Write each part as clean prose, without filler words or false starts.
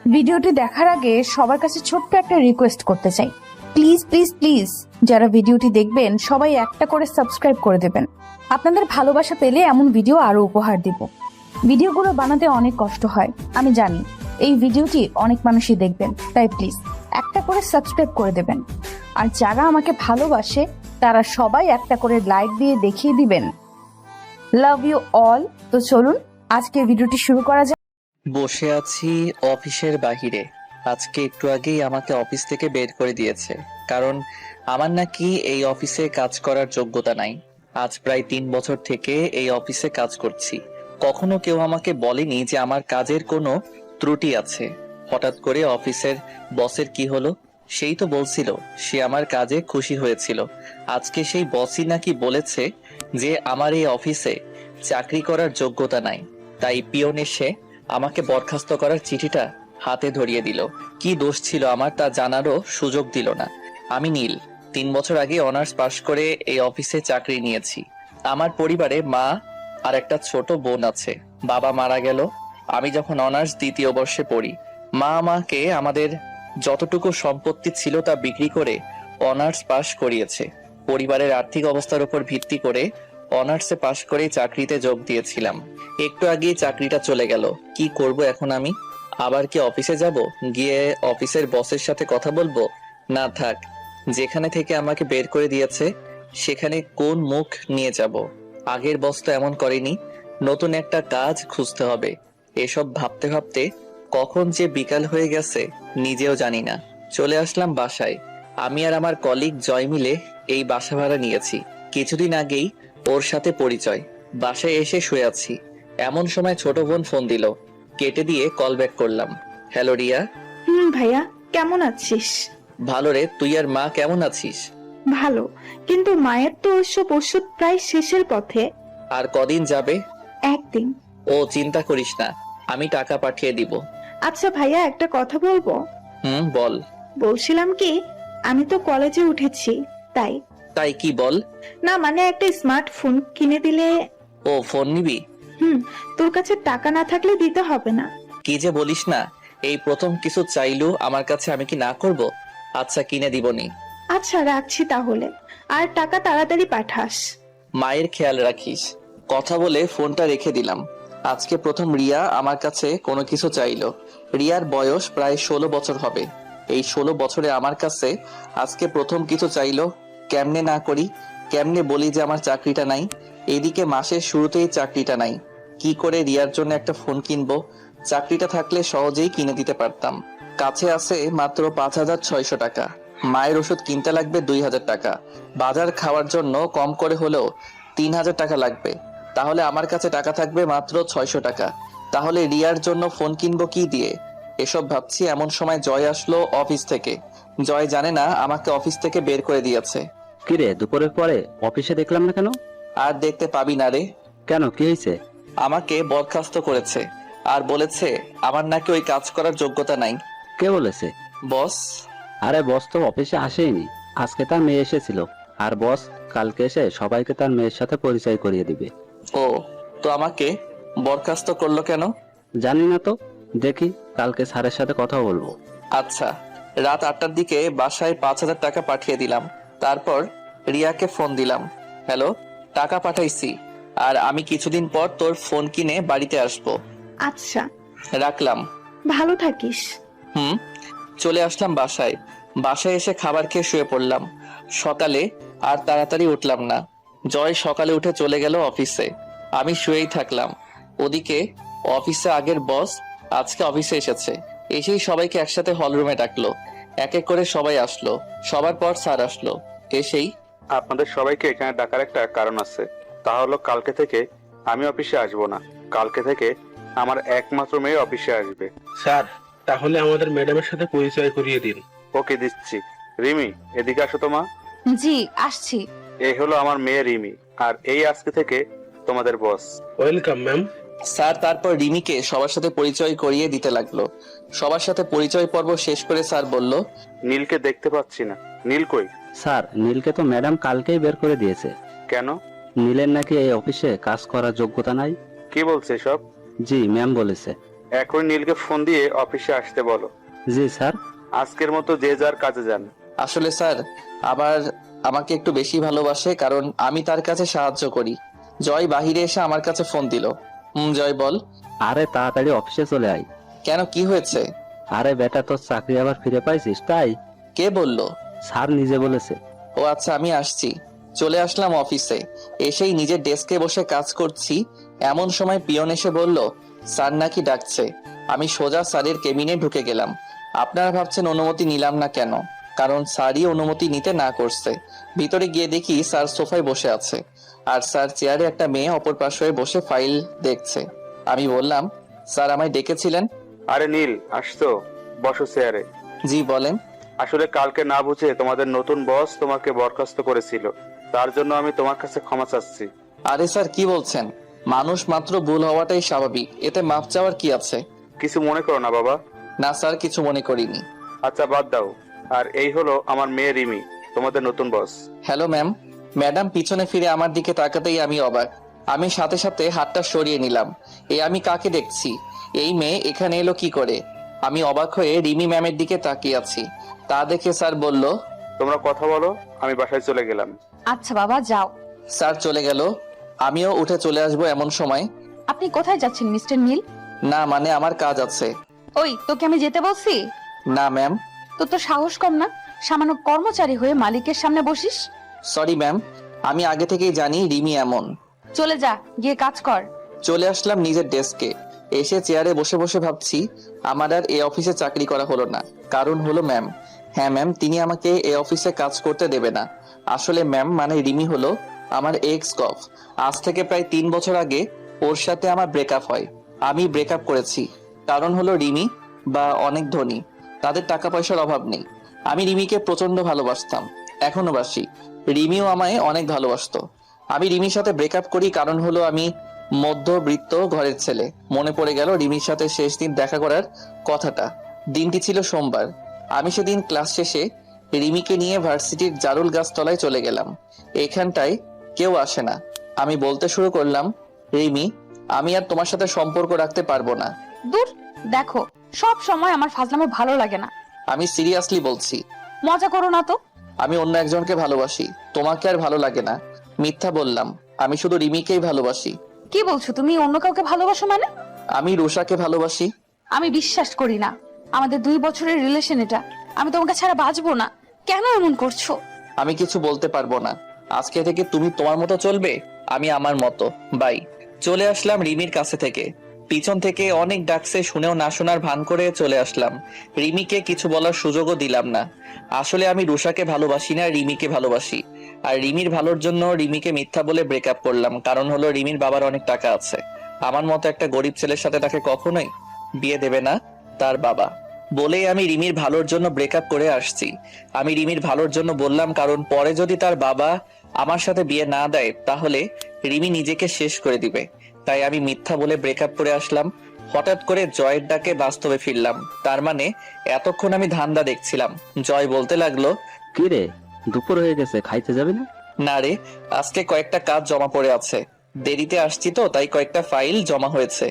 ভিডিওটি দেখার আগে সবার কাছে ছোট্ট একটা রিকোয়েস্ট করতে চাই, প্লিজ প্লিজ প্লিজ যারা ভিডিওটি দেখবেন সবাই একটা করে সাবস্ক্রাইব করে দেবেন। আপনাদের ভালোবাসা পেলে এমন ভিডিও আরো উপহার দিব। ভিডিওগুলো বানাতে অনেক কষ্ট হয় আমি জানি, এই ভিডিওটি অনেক মানুষই দেখবেন, তাই প্লিজ একটা করে সাবস্ক্রাইব করে দেবেন। আর যারা আমাকে ভালোবাসে তারা সবাই একটা করে লাইক দিয়ে দেখিয়ে দিবেন। Love you all. তো চলুন আজকে ভিডিওটি শুরু করা যাক। বসে আছি অফিসের বাহিরে। আজকে একটু আগেই আমাকে অফিস থেকে বের করে দিয়েছে, কারণ আমার নাকি এই অফিসে কাজ করার যোগ্যতা নাই। আজ প্রায় 3 বছর থেকে এই অফিসে কাজ করছি, কখনো কেউ আমাকে বলেনি যে আমার কাজের কোনো ত্রুটি আছে। হঠাৎ করে অফিসের বসের কি হলো, সেই তো বলছিল সে আমার কাজে খুশি হয়েছিল। আজকে সেই বসই নাকি বলেছে যে আমার এই অফিসে চাকরি করার যোগ্যতা নাই, তাই পিয়ন এসে আমাকে বরখাস্ত করার চিঠিটা হাতে ধরিয়ে দিল। কি দোষ ছিল আমার তা জানারও সুযোগ দিল না। আমি নীল, 3 বছর আগে অনার্স পাশ করে এই অফিসে চাকরি নিয়েছি। আমার পরিবারে মা আর একটা ছোট বোন আছে। বাবা মারা গেল আমি যখন অনার্স 2য় বর্ষে পড়ি। মা আমাকে আমাদের যতটুকু সম্পত্তি ছিল তা বিক্রি করে অনার্স পাশ করিয়েছে। পরিবারের আর্থিক অবস্থার উপর ভিত্তি করে অনার্সে পাশ করে চাকরিতে যোগ দিয়েছিলাম। একটু আগেই চাকরিটা চলে গেল। কি করব এখন আমি? আবার কি অফিসে যাব, গিয়ে অফিসের বসের সাথে কথা বলবো? না থাক, যেখানে থেকে আমাকে বের করে দিয়েছে সেখানে কোন মুখ নিয়ে যাব? আগের বস তো এমন করেনি। নতুন একটা কাজ খুঁজতে হবে। এসব ভাবতে ভাবতে কখন যে বিকাল হয়ে গেছে নিজেও জানি না। চলে আসলাম বাসায়। আমি আর আমার কলিগ জয় মিলে এই বাসা ভাড়া নিয়েছি। কিছুদিন আগেই ওর সাথে পরিচয়। বাসায় এসে শুয়ে আছি, এমন সময় ছোট বোন ফোন দিল। কেটে দিয়ে কল ব্যাক করলাম। হ্যালো রিয়া। ভাইয়া, কেমন আছিস? ভালো রে, তুই আর মা কেমন আছিস? ভালো, কিন্তু মায়ের তো ওইসব ওষুধ প্রায় শেষের পথে। আর কদিন যাবে? একদিন। ও চিন্তা করিস না, আমি টাকা পাঠিয়ে দিব। আচ্ছা ভাইয়া, একটা কথা বলবো? বল। বলছিলাম কি, আমি তো কলেজে উঠেছি, তাই। তাই কি বল? না মানে একটা স্মার্টফোন কিনে দিলে। ও ফোন নিবি? তোর কাছে টাকা না থাকলে দিতে হবে না। কি যে বলিস না, এই প্রথম কিছু চাইলু আমার কাছে, আমি কি না করব? আচ্ছা কিনে দিবনি। আচ্ছা রাখছি তাহলে, আর টাকা তাড়াতাড়ি পাঠাস। মায়ের খেয়াল রাখিস। কথা বলে ফোনটা রেখে দিলাম। আজকে প্রথম রিয়া আমার কাছে কোনো কিছু চাইলো। রিয়ার বয়স প্রায় 16 বছর হবে। এই 16 বছরে আমার কাছে আজকে প্রথম কিছু চাইলো। কেমনে না করি, কেমনে বলি যে আমার চাকরিটা নাই? এদিকে মাসের শুরুতেই চাকরিটা নাই। কি করে রিয়ার জন্য একটা ফোন কিনবো? চাকরিটা থাকলে সহজেই কিনে দিতে পারতাম। কাছে আছে মাত্র 5,600 টাকা। মায়ের ওষুধ কিনতে লাগবে 2,000 টাকা। বাজার খাওয়ার জন্য কম করে হলেও 3,000 টাকা লাগবে। তাহলে আমার কাছে টাকা থাকবে মাত্র 600 টাকা। তাহলে রিয়ার জন্য ফোন কিনবো কি দিয়ে? এসব ভাবছি এমন সময় জয় আসলো অফিস থেকে। জয় জানে না আমাকে অফিস থেকে বের করে দিয়েছে। কিরে, দুপুরের পরে অফিসে দেখলাম না কেন? আর দেখতে পাবি না রে। কেন, কি হয়েছে? আমাকে বরখাস্ত করেছে আর বলেছে আমার নাকি ওই কাজ করার যোগ্যতা নাই। কে বলেছে? বস। আরে বস তো অফিসে আসেনি, আজকে তার মেয়ে এসেছিল। আর বস কালকে এসে সবাইকে তার মেয়ের সাথে পরিচয় করিয়ে দিবে। ও, তো আমাকে বরখাস্ত করলো কেন? জানি না তো, দেখি কালকে স্যারের সাথে কথা বলবো। আচ্ছা। রাত 8টার দিকে বাসায় 5,000 টাকা পাঠিয়ে দিলাম। তারপর রিয়াকে ফোন দিলাম। হ্যালো, টাকা পাঠাইছি, আর আমি কিছুদিন পর তোর ফোন কিনে বাড়িতে আসবো। আচ্ছা, রাখলাম। ভালো থাকিস। চলে আসলাম বাসায়। বাসায় এসে খাবার খেয়ে শুয়ে পড়লাম। সকালে আর তাড়াতাড়ি উঠলাম না। জয় সকালে উঠে চলে গেল অফিসে। আমি শুয়েই থাকলাম। ওদিকে অফিসে আগের বস আজকে অফিসে এসেছে। এসেই সবাইকে একসাথে হলরুমে ডাকলো। এক এক করে সবাই আসলো। সবার পর স্যার আসলো। এসেই আপনাদের সবাইকে এখানে ডাকার একটা কারণ আছে। তা হলো কালকে থেকে আমি অফিসে আসবো না। কালকে থেকে আমার একমাত্র মেয়ে অফিসে আসবে। স্যার, তাহলে আমাদের ম্যাডামের সাথে পরিচয় করিয়ে দিন। ওকে, দিচ্ছি। রিমি, এদিকে আসো তো মা। জি আসছি। এই হলো আমার মেয়ে রিমি, আর এই আজকে থেকে তোমাদের বস। Welcome ma'am. স্যার তারপর রিমিকে সবার সাথে পরিচয় করিয়ে দিতে লাগলো। সবার সাথে পরিচয় পর্ব শেষ করে স্যার বলল, নীলকে দেখতে পাচ্ছি না। নীল কই? স্যার, নীলকে তো ম্যাডাম কালকেই বের করে দিয়েছে। কেন? নীলের নাকি এই অফিসে কাজ করার যোগ্যতা নাই। কি বলছে সব? জি ম্যাম বলেছে। এখন নীলকে ফোন দিয়ে অফিসে আসতে বলো। জি স্যার। আজকের মতো যে যার কাজে যান। আসলে স্যার আবার আমাকে একটু বেশি ভালোবাসে, কারণ আমি তার কাছে সাহায্য করি। জয় বাহিরে এসে আমার কাছে ফোন দিল। জয় বল। আরে তাড়াতাড়ি অফিসে চলে আয়। কেন, কি হয়েছে? আরে বেটা, তোর চাকরি আবার ফিরে পাইছিস তাই। কে বলল? স্যার নিজে বলেছে। ও আচ্ছা, আমি আসছি। চলে আসলাম অফিসে। এসেই নিজের ডেস্কে বসে কাজ করছি, এমন সময় পিয়ন এসে বলল স্যার নাকি ডাকছে। আমি সোজা স্যারের কেবিনে ঢুকে গেলাম। আপনারা ভাবছেন অনুমতি নিলাম না কেন? কারণ স্যারই অনুমতি নিতে না করছে। ভিতরে গিয়ে দেখি স্যার সোফায় বসে আছে, আর স্যার চেয়ারে একটা মেয়ে অপর পাশে বসে ফাইল দেখছে। আমি বললাম, স্যার আমায় ডেকেছিলেন? আরে নীল, আসতো, বসো চেয়ারে। জি বলেন। আসলে কালকে না বুঝে তোমাদের নতুন বস তোমাকে বরখাস্ত করেছিল, তার জন্য আমি তোমার কাছে ক্ষমা চাচ্ছি। আরে স্যার, কি বলছেন? মানুষ মাত্র ভুল হওয়াটাই স্বাভাবিক, এতে মাপ চাওয়ার কি আছে? কিছু মনে করো না বাবা। না স্যার, কিছু মনে করিনি। আচ্ছা বাদ দাও। আর এই হলো আমার মেয়ে রিমি, তোমাদের নতুন বস। Hello ma'am. ম্যাডাম পিছনে ফিরে আমার দিকে তাকাতেই আমি অবাক। আমি সাথে সাথে হাতটা সরিয়ে নিলাম। আমি কাকে দেখছি? এই মেয়ে এখানে এলো কি করে? আমি অবাক হয়ে রিমি ম্যামের দিকে তাকিয়ে আছি। তা দেখে স্যার বলল, তোমরা কথা বলো, আমি বাসায় চলে গেলাম। আচ্ছা বাবা, যাও। স্যার চলে গেল। আমিও উঠে চলে আসবো এমন সময়। আপনি কোথায় যাচ্ছেন মিস্টার নীল? না মানে আমার কাজ আছে। ওই, তোকে আমি যেতে বলছি? না ম্যাম। তো সাহস কম না, সামান্য কর্মচারী হয়ে মালিকের সামনে বসিস? সরি ম্যাম, আমি আগে থেকেই জানি রিমি এমন। চলে যা, গিয়ে কাজ কর। চলে আসলাম নিজের ডেস্কে। এসে চেয়ারে বসে বসে ভাবছি আমার আর এই অফিসে চাকরি করা হলো না। কারণ হলো ম্যাম। হ্যাঁ ম্যাম, তিনি আমাকে এই অফিসে কাজ করতে দেবে না। আসলে ম্যাম মানে রিমি হলো আমার এক্স কফ। আজ থেকে প্রায় 3 বছর আগে ওর সাথে আমার ব্রেকআপ হয়। আমি ব্রেকআপ করেছি কারণ হলো রিমি বা অনেক ধনী, তাদের টাকা পয়সার অভাব নেই। আমি রিমিকে প্রচন্ড ভালোবাসতাম, এখনো বাসি। রিমিও আমায় অনেক ভালোবাসতো। আমি রিমির সাথে ব্রেকআপ করি কারণ হলো আমি মধ্যবিত্ত ঘরের ছেলে। মনে পড়ে গেল রিমির সাথে শেষ দিন দেখা করার কথাটা। দিনটি ছিল সোমবার। আমি সেদিন ক্লাস শেষে রিমিকে নিয়ে ভার্সিটির জারুল গাছতলায় চলে গেলাম। এখানটায় কেউ আসে না। আমি বলতে শুরু করলাম, রিমি, আমি আর তোমার সাথে সম্পর্ক রাখতে পারবো না। দূর, দেখো, সব সময় আমার ফাজলামো ভালো লাগে না। আমি সিরিয়াসলি বলছি। মজা করো না তো। আমি অন্য একজনকে ভালোবাসি, তোমাকে আর ভালো লাগে না। মিথ্যা বললাম, আমি শুধু রিমিকেই ভালোবাসি। কি বলছো তুমি? অন্য কাউকে ভালোবাসো মানে? আমি রুষাকে ভালোবাসি। আমি বিশ্বাস করি না। আমাদের 2 বছরের রিলেশন এটা। আমি তোমাকে ছাড়া বাঁচবো না। কেন এমন করছো? আমি কিছু বলতে পারবো না। আজকে থেকে তুমি তোমার মতো চলবে, আমি আমার মতো। বাই। চলে আসলাম রিমির কাছে থেকে। পিছন থেকে অনেক ডাকছে, শুনেও না শোনার ভান করে চলে আসলাম। রিমিকে কিছু বলার সুযোগও দিলাম না। আসলে আমি রুষাকে ভালোবাসি না, রিমিকে ভালোবাসি। আর রিমির ভালোর জন্য রিমিকে মিথ্যা বলে ব্রেকআপ করলাম। কারণ হলো রিমির বাবার অনেক টাকা আছে। আমার মতো একটা গরিব ছেলের সাথে তাকে কখনোই বিয়ে দেবে না তার বাবা। বলেই আমি রিমির ভালোর জন্য ব্রেকআপ করে আসছি। আমি রিমির ভালোর জন্য বললাম, কারণ পরে যদি তার বাবা আমার সাথে বিয়ে না দেয় তাহলে রিমি নিজেকে শেষ করে দিবে। তাই আমি মিথ্যা বলে ব্রেকআপ করে আসলাম। হঠাৎ করে জয়ের ডাকে বাস্তবে ফিরলাম। তার মানে এতক্ষণ আমি ধান্দা দেখছিলাম। জয় বলতে লাগলো, কি রে, দুপুর হয়ে গেছে, খাইতে যাবি না? না রে, আজকে কয়েকটা কাজ জমা পড়ে আছে। দেরিতে আসছি তো, তাই কয়েকটা ফাইল জমা হয়েছে।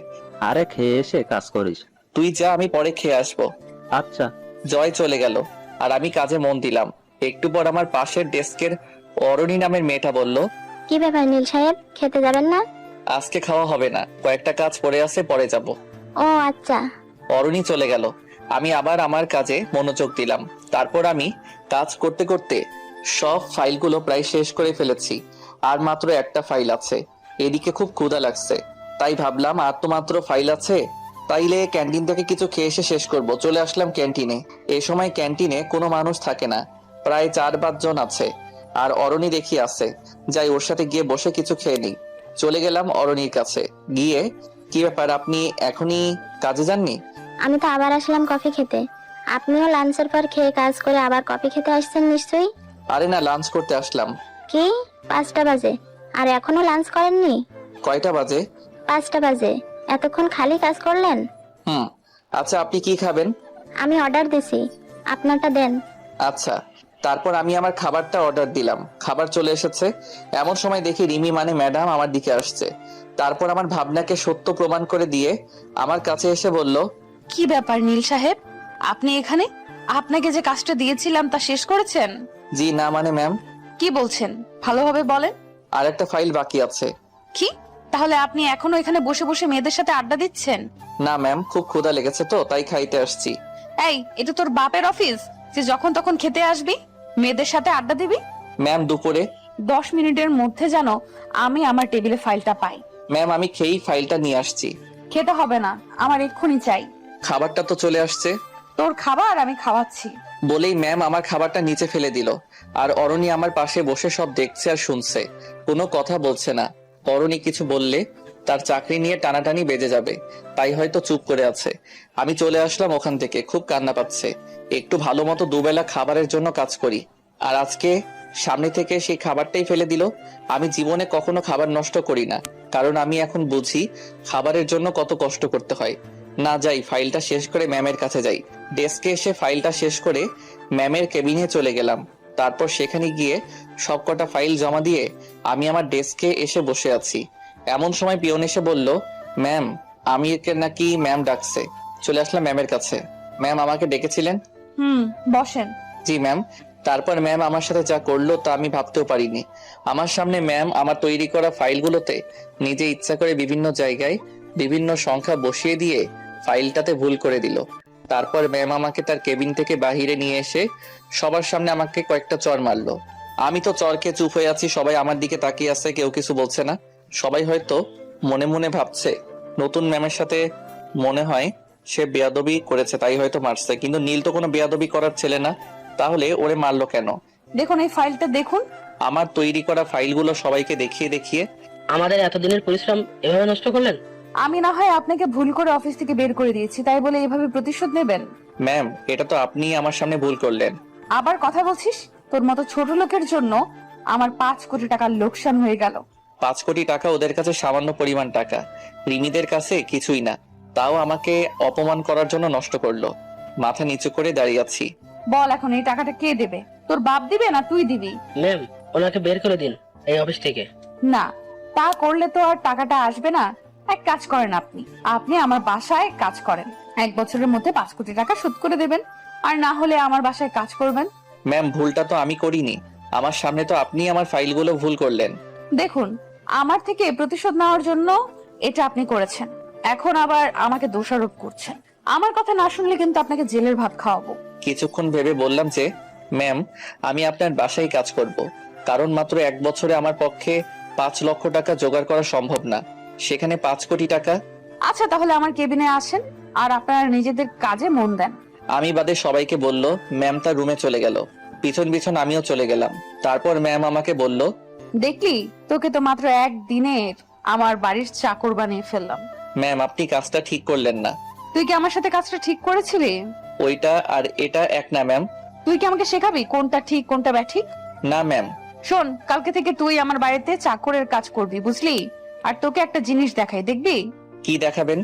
আরে খেয়ে এসে কাজ করিস। তুই যা, আমি পরে খেয়ে আসবো। আচ্ছা। জয় চলে গেল আর আমি কাজে মন দিলাম। একটু পর আমার পাশের ডেস্কের অরণি নামের মেয়েটা বলল, কি ব্যাপার নীল সাহেব, খেতে যাবেন না? আজকে খাওয়া হবে না, কয়েকটা কাজ পড়ে আছে, পরে যাব। ও আচ্ছা। অরণি চলে গেল। আমি আবার আমার কাজে মনোযোগ দিলাম। তারপর আমি কাজ করতে করতে সব ফাইলগুলো প্রায় শেষ করে ফেলেছি। আর মাত্র একটা ফাইল আছে। এদিকে খুব ক্ষুধা লাগছে, তাই ভাবলাম আর তো মাত্র ফাইল আছে, তাইলে ক্যান্টিন থেকে কিছু খেয়ে এসে শেষ করব। চলে আসলাম ক্যান্টিনে। এই সময় ক্যান্টিনে কোনো মানুষ থাকে না, প্রায় 4-5 জন আছে। আর অরণি দেখি আছে, যাই ওর সাথে গিয়ে বসে কিছু খেয়ে নিই। চলে গেলাম অরণির কাছে। গিয়ে, কি ব্যাপার, আপনি এখনই কাজে যাননি? আমি তো আবার আসলাম কফি খেতে। আপনিও লাঞ্চের পর খেয়ে কাজ করে আবার কফি খেতে আসছেন নিশ্চয়ই? আরে না, লাঞ্চ করতে আসলাম। কি, 5টা বাজে আর এখনো লাঞ্চ করেননি? কয়টা বাজে? 5টা বাজে। এতক্ষণ খালি কাজ করলেন? আচ্ছা, আপনি কি খাবেন? আমি অর্ডার দিছি, আপনারটা দেন। আচ্ছা, তারপর আমি আমার খাবারটা অর্ডার দিলাম, খাবার চলে এসেছে। এমন সময় দেখি রিমি মানে ম্যাডাম আমার দিকে আসছে। তারপর আমার ভাবনাকে সত্য প্রমাণ করে দিয়ে আমার কাছে এসে বলল, কি ব্যাপার নীল সাহেব, আপনি এখানে? আপনাকে যে কাজটা দিয়েছিলাম তা শেষ করেছেন? জি না মানে ম্যাম, কি বলছেন, ভালোভাবে বলেন। আর একটা ফাইল বাকি আছে। কি? তাহলে আপনি এখনো এখানে বসে বসে মেয়েদের সাথে আড্ডা দিচ্ছেন? না ম্যাম, খুব ক্ষুধা লেগেছে তো তাই খাইতে আসছি। এই, এটা তোর বাপের অফিস যে যখন তখন খেতে আসবি, মেয়েদের সাথে আড্ডা দিবি? ম্যাম দুপুরে। 10 মিনিটের মধ্যে যেন আমি আমার টেবিলে ফাইলটা পাই। ম্যাম আমি খেয়েই ফাইলটা নিয়ে আসছি। খেতে হবে না, আমার এক্ষুনি চাই। খাবারটা তো চলে আসছে। তোর খাবার আমি খাওয়াচ্ছি। বলেই ম্যাম আমার খাবারটা নিচে ফেলে দিল। আর অরণি আমার পাশে বসে সব দেখছে আর শুনছে, কোনো কথা বলছে না। অরণি কিছু বললে তার চাকরি নিয়ে টানাটানি বেজে যাবে, তাই হয়তো চুপ করে আছে। আমি চলে আসলাম ওখান থেকে, খুব কান্না পাচ্ছে। একটু ভালো মতো দুবেলা খাবারের জন্য কাজ করি, আর আজকে সামনে থেকে সেই খাবারটাই ফেলে দিল। আমি জীবনে কখনো খাবার নষ্ট করি না, কারণ আমি এখন বুঝি খাবারের জন্য কত কষ্ট করতে হয়। না যাই, ফাইলটা শেষ করে ম্যামের কাছে যাই। ডেস্কে এসে ফাইলটা শেষ করে ম্যামের কেবিনে চলে গেলাম। তারপর সেখানে গিয়ে সবকটা ফাইল জমা দিয়ে আমি আমার ডেস্কে এসে বসে আছি। এমন সময় পিয়ন এসে বলল, ম্যাম আমি একে নাকি ম্যাম ডাকছে। চলে আসলাম ম্যামের কাছে। ম্যাম আমাকে ডেকেছিলেন? বসেন। জি ম্যাম। তারপর ম্যাম আমার সাথে যা করলো তা আমি ভাবতেও পারিনি। আমার সামনে ম্যাম আমার তৈরি করা ফাইলগুলোতে নিজে ইচ্ছা করে বিভিন্ন জায়গায় বিভিন্ন সংখ্যা বসিয়ে দিয়ে ফাইলটাতে ভুল করে দিল। তারপর ম্যাম আমাকে তার কেবিন থেকে বাহিরে নিয়ে এসে সবার সামনে আমাকে কয়েকটা চড় মারলো। আমি তো চড়কে চুপ হয়ে আছি, সবাই আমার দিকে তাকিয়ে আছে, কেউ কিছু বলছে না। সবাই হয়তো মনে মনে ভাবছে নতুন ম্যামের সাথে মনে হয় সে বেয়াদবি করেছে তাই হয়তো মারছে, কিন্তু নীল তো কোনো বেয়াদবি করার ছেলে না, তাহলে ওরে মারলো কেন? দেখুন এই ফাইলটা দেখুন। আমার তৈরি করা ফাইলগুলো সবাইকে দেখিয়ে দেখিয়ে আমাদের এতদিনের পরিশ্রম এভাবে নষ্ট করলেন? আমি না হয় আপনাকে ভুল করে অফিস থেকে বের করে দিয়েছি, তাই বলে এভাবে প্রতিশোধ নেবেন? ম্যাম এটা তো আপনিই আমার সামনে ভুল করলেন। আবার কথা বলছিস? তোর মতো ছোট লোকের জন্য আমার 5 কোটি টাকার লোকসান হয়ে গেল। 5 কোটি টাকা ওদের কাছে সামান্য পরিমাণ টাকা, রিমিদের কাছে কিছুই না। তাও আমাকে অপমান করার জন্য নষ্ট করলো। মাথা নিচু করে দাঁড়িয়ে আছি। বল এখন এই টাকাটা কে দেবে? তোর বাপ দিবে না তুই দিবি? ম্যাম, ওনাকে বের করে দিন এই অফিস থেকে। না, তা করলে তো আর টাকাটা আসবে না। এক কাজ করেন, আপনি আপনি আমার বাসায় কাজ করেন, 1 বছরের মধ্যে 5 কোটি টাকা শোধ করে দেবেন। আর না হলে আমার বাসায় কাজ করবেন। ম্যাম ভুলটা তো আমি করিনি, আমার সামনে তো আপনি আমার ফাইলগুলো ভুল করলেন। দেখুন, আমার থেকে প্রতিশোধ নেওয়ার জন্য এটা আপনি করেছেন, এখন আবার আমাকে দোষারোপ করছেন। আমার কথা না শুনলে কিন্তু আপনাকে জেলের ভাত খাওয়াবো। কিছুক্ষণ ভেবে বললাম যে, ম্যাম আমি আপনার বাসায় কাজ করব, কারণ মাত্র 1 বছরে আমার পক্ষে 5 লক্ষ টাকা জোগাড় করা সম্ভব না, সেখানে 5 কোটি টাকা। আচ্ছা তাহলে আমার কেবিনে আসেন আর আপনারা নিজেদের কাজে মন দেন। আমি বাদে সবাইকে বলল। ম্যাম তার রুমে চলে গেল, পিছন পিছন আমিও চলে গেলাম। তারপর ম্যাম আমাকে বলল, দেখলি, তোকে তো মাত্র 1 দিনের আমার বাড়ির চাকর বানিয়ে ফেললাম। ম্যাম আপনি কাজটা ঠিক করলেন না। তুই কি আমার সাথে কাজটা ঠিক করেছিলি? ওইটা আর এটা এক না ম্যাম। তুই কি আমাকে শেখাবি কোনটা ঠিক কোনটা ব্যাঠিক? না ম্যাম। শোন, কালকে থেকে তুই আমার বাড়িতে চাকরের কাজ করবি, বুঝলি? আর তোকে একটা জিনিস দেখাই, দেখবি? কি দেখাবেন?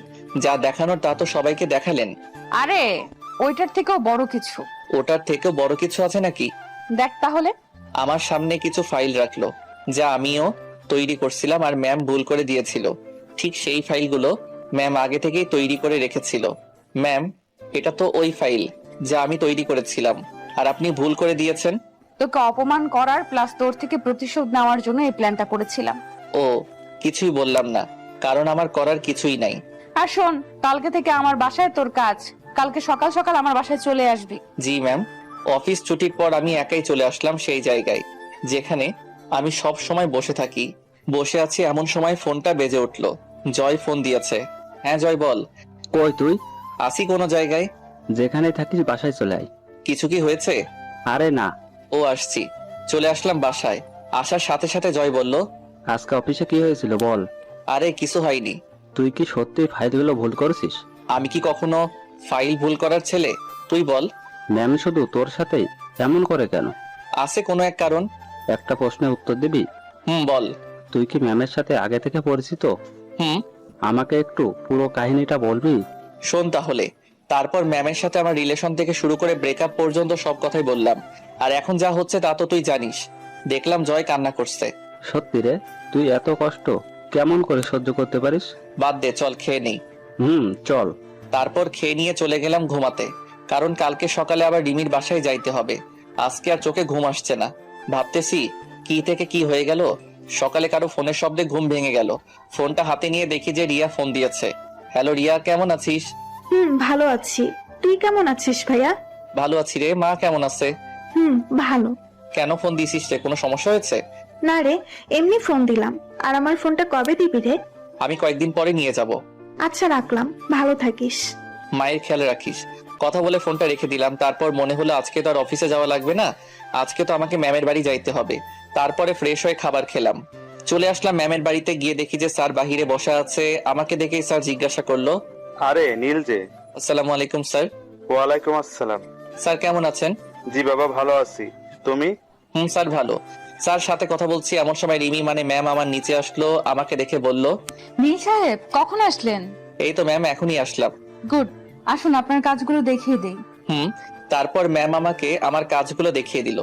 যা দেখানোর তা তো সবাইকে দেখালেন। আরে ওইটার থেকেও বড় কিছু। ওটার থেকেও বড় কিছু আছে নাকি? দেখ তাহলে। আমার সামনে কিছু ফাইল রাখলো, যা আমিও তৈরি করছিলাম আর ম্যাম ভুল করে দিয়েছিল। ঠিক সেই ফাইলগুলো ম্যাম আগে থেকেই তৈরি করে রেখেছিল। ম্যাম এটা তো ওই ফাইল যা আমি তৈরি করেছিলাম, আর আপনি ভুল করে দিয়েছেন। তোকে অপমান করার প্লাস তোর থেকে প্রতিশোধ নেওয়ার জন্য এই প্ল্যানটা করেছিলাম। ও কিছুই বললাম না, কারণ আমার করার কিছুই নাই। আর শোন, কালকে থেকে আমার বাসায় তোর কাজ, কালকে সকাল সকাল আমার বাসায় চলে আসবি। জি ম্যাম। অফিস ছুটির পর আমি একাই চলে আসলাম সেই জায়গায় যেখানে আমি সব সময় বসে থাকি। বসে আছি এমন সময় ফোনটা বেজে উঠলো। জয় ফোন দিয়েছে। হ্যাঁ জয় বল। কই তুই? আসি কোনো জায়গায়। যেখানে থাকিস বাসায় চলে আয়। কিছু কি হয়েছে? আরে না। ও আসছি। চলে আসলাম বাসায়। আসার সাথে সাথে জয় বলল, আজকে অফিসে কি হয়েছিল বল। আরে কিছু হয়নি। তুই কি সত্যি ফাইলগুলো ভুল করেছিস? আমি কি কখনো ফাইল ভুল করার ছেলে? তুই বল। ম্যাম শুধু তোর সাথেই এমন করে কেন? আছে কোনো এক কারণ। একটা প্রশ্নের উত্তর দিবি? বল। তুই কি ম্যামের সাথে আগে থেকে পরিচিত? হুম। আমাকে একটু পুরো কাহিনীটা বলবি? শোন তাহলে, তারপর ম্যামের সাথে আমার রিলেশন থেকে শুরু করে ব্রেকআপ পর্যন্ত সব কথাই বললাম। আর এখন যা হচ্ছে তা তো তুই জানিস। দেখলাম জয় কান্না করছে। সত্যি রে, তুই এত কষ্ট কেমন করে সহ্য করতে পারিস? বাদ দে, চল খেয়ে নেই। চল। তারপর খেয়ে নিয়ে চলে গেলাম ঘুমাতে, কারণ কালকে সকালে আবার রিমির বাসায় যাইতে হবে। আজকে আর চোখে ঘুম আসছে না। ভাবতেছি কি থেকে কি হয়ে গেল। সকালে কারো ফোনের শব্দে ঘুম ভেঙে গেল। ফোনটা হাতে নিয়ে দেখি যে রিয়া ফোন দিয়েছে। হ্যালো রিয়া, কেমন আছিস? ভালো আছি। তুই কেমন আছিস ভাইয়া? ভালো আছি রে। মা কেমন আছে? ভালো। কেন ফোন দিছিস রে? কোনো সমস্যা হয়েছে? না রে, এমনি ফোন দিলাম। আর আমার ফোনটা কবে দিবি রে? আমি কয়েকদিন পরে নিয়ে যাব। আচ্ছা, রাখলাম। ভালো থাকিস। মায়ের খেয়াল রাখিস। কথা বলে ফোনটা রেখে দিলাম। তারপর মনে হলো আজকে তো আর অফিসে যাওয়া লাগবে না, আজকে তো আমাকে ম্যামের বাড়ি যাইতে হবে। তারপরে ফ্রেশ হয়ে খাবার খেলাম। চলে আসলাম ম্যামের বাড়িতে। গিয়ে দেখি যে স্যার বাহিরে বসা আছে। আমাকে দেখেই স্যার জিজ্ঞাসা করলো, আরে নীল যে। আসসালামু আলাইকুম স্যার। ওয়ালাইকুম আসসালাম। স্যার কেমন আছেন? জি বাবা, ভালো আছি। তুমি? স্যার ভালো। স্যার সাথে কথা বলছি এমন সময় রিমি মানে ম্যাম আমার নিচে আসলো। আমাকে দেখে বলল, নীল সাহেব কখন আসলেন? এই তো ম্যাম এখনই আসলাম। গুড, আসুন আপনার কাজগুলো দেখিয়ে দেই। তারপর ম্যাম আমাকে আমার কাজগুলো দেখিয়ে দিল।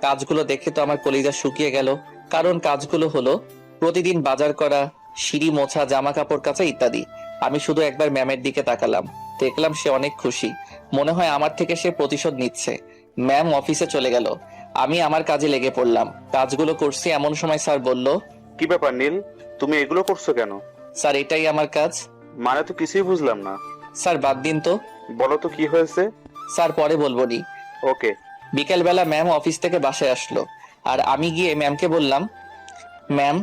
কাজগুলো দেখে তো আমার কলিজা শুকিয়ে গেল। কারণ কাজগুলো হলো প্রতিদিন বাজার করা, সিঁড়ি মোছা, জামা কাপড় কাচা ইত্যাদি। আমি শুধু একবার ম্যামের দিকে তাকালাম, দেখলাম সে অনেক খুশি। মনে হয় আমার থেকে সে প্রতিশোধ নিচ্ছে। ম্যাম অফিসে চলে গেল, আমি আমার কাজে লেগে পড়লাম। কাজগুলো করছি এমন সময় স্যার বলল, কি ব্যাপার নীল, তুমি এগুলো করছো কেন? স্যার এটাই আমার কাজ। মানে তো কিছুই বুঝলাম না। স্যার বাদ দিন তো। বলো তো কি হয়েছে। স্যার পরে বলবো নি। ওকে। বিকেলবেলা ম্যাম অফিস থেকে বাসায় আসলো, আর আমি গিয়ে ম্যামকে বললাম, ম্যাম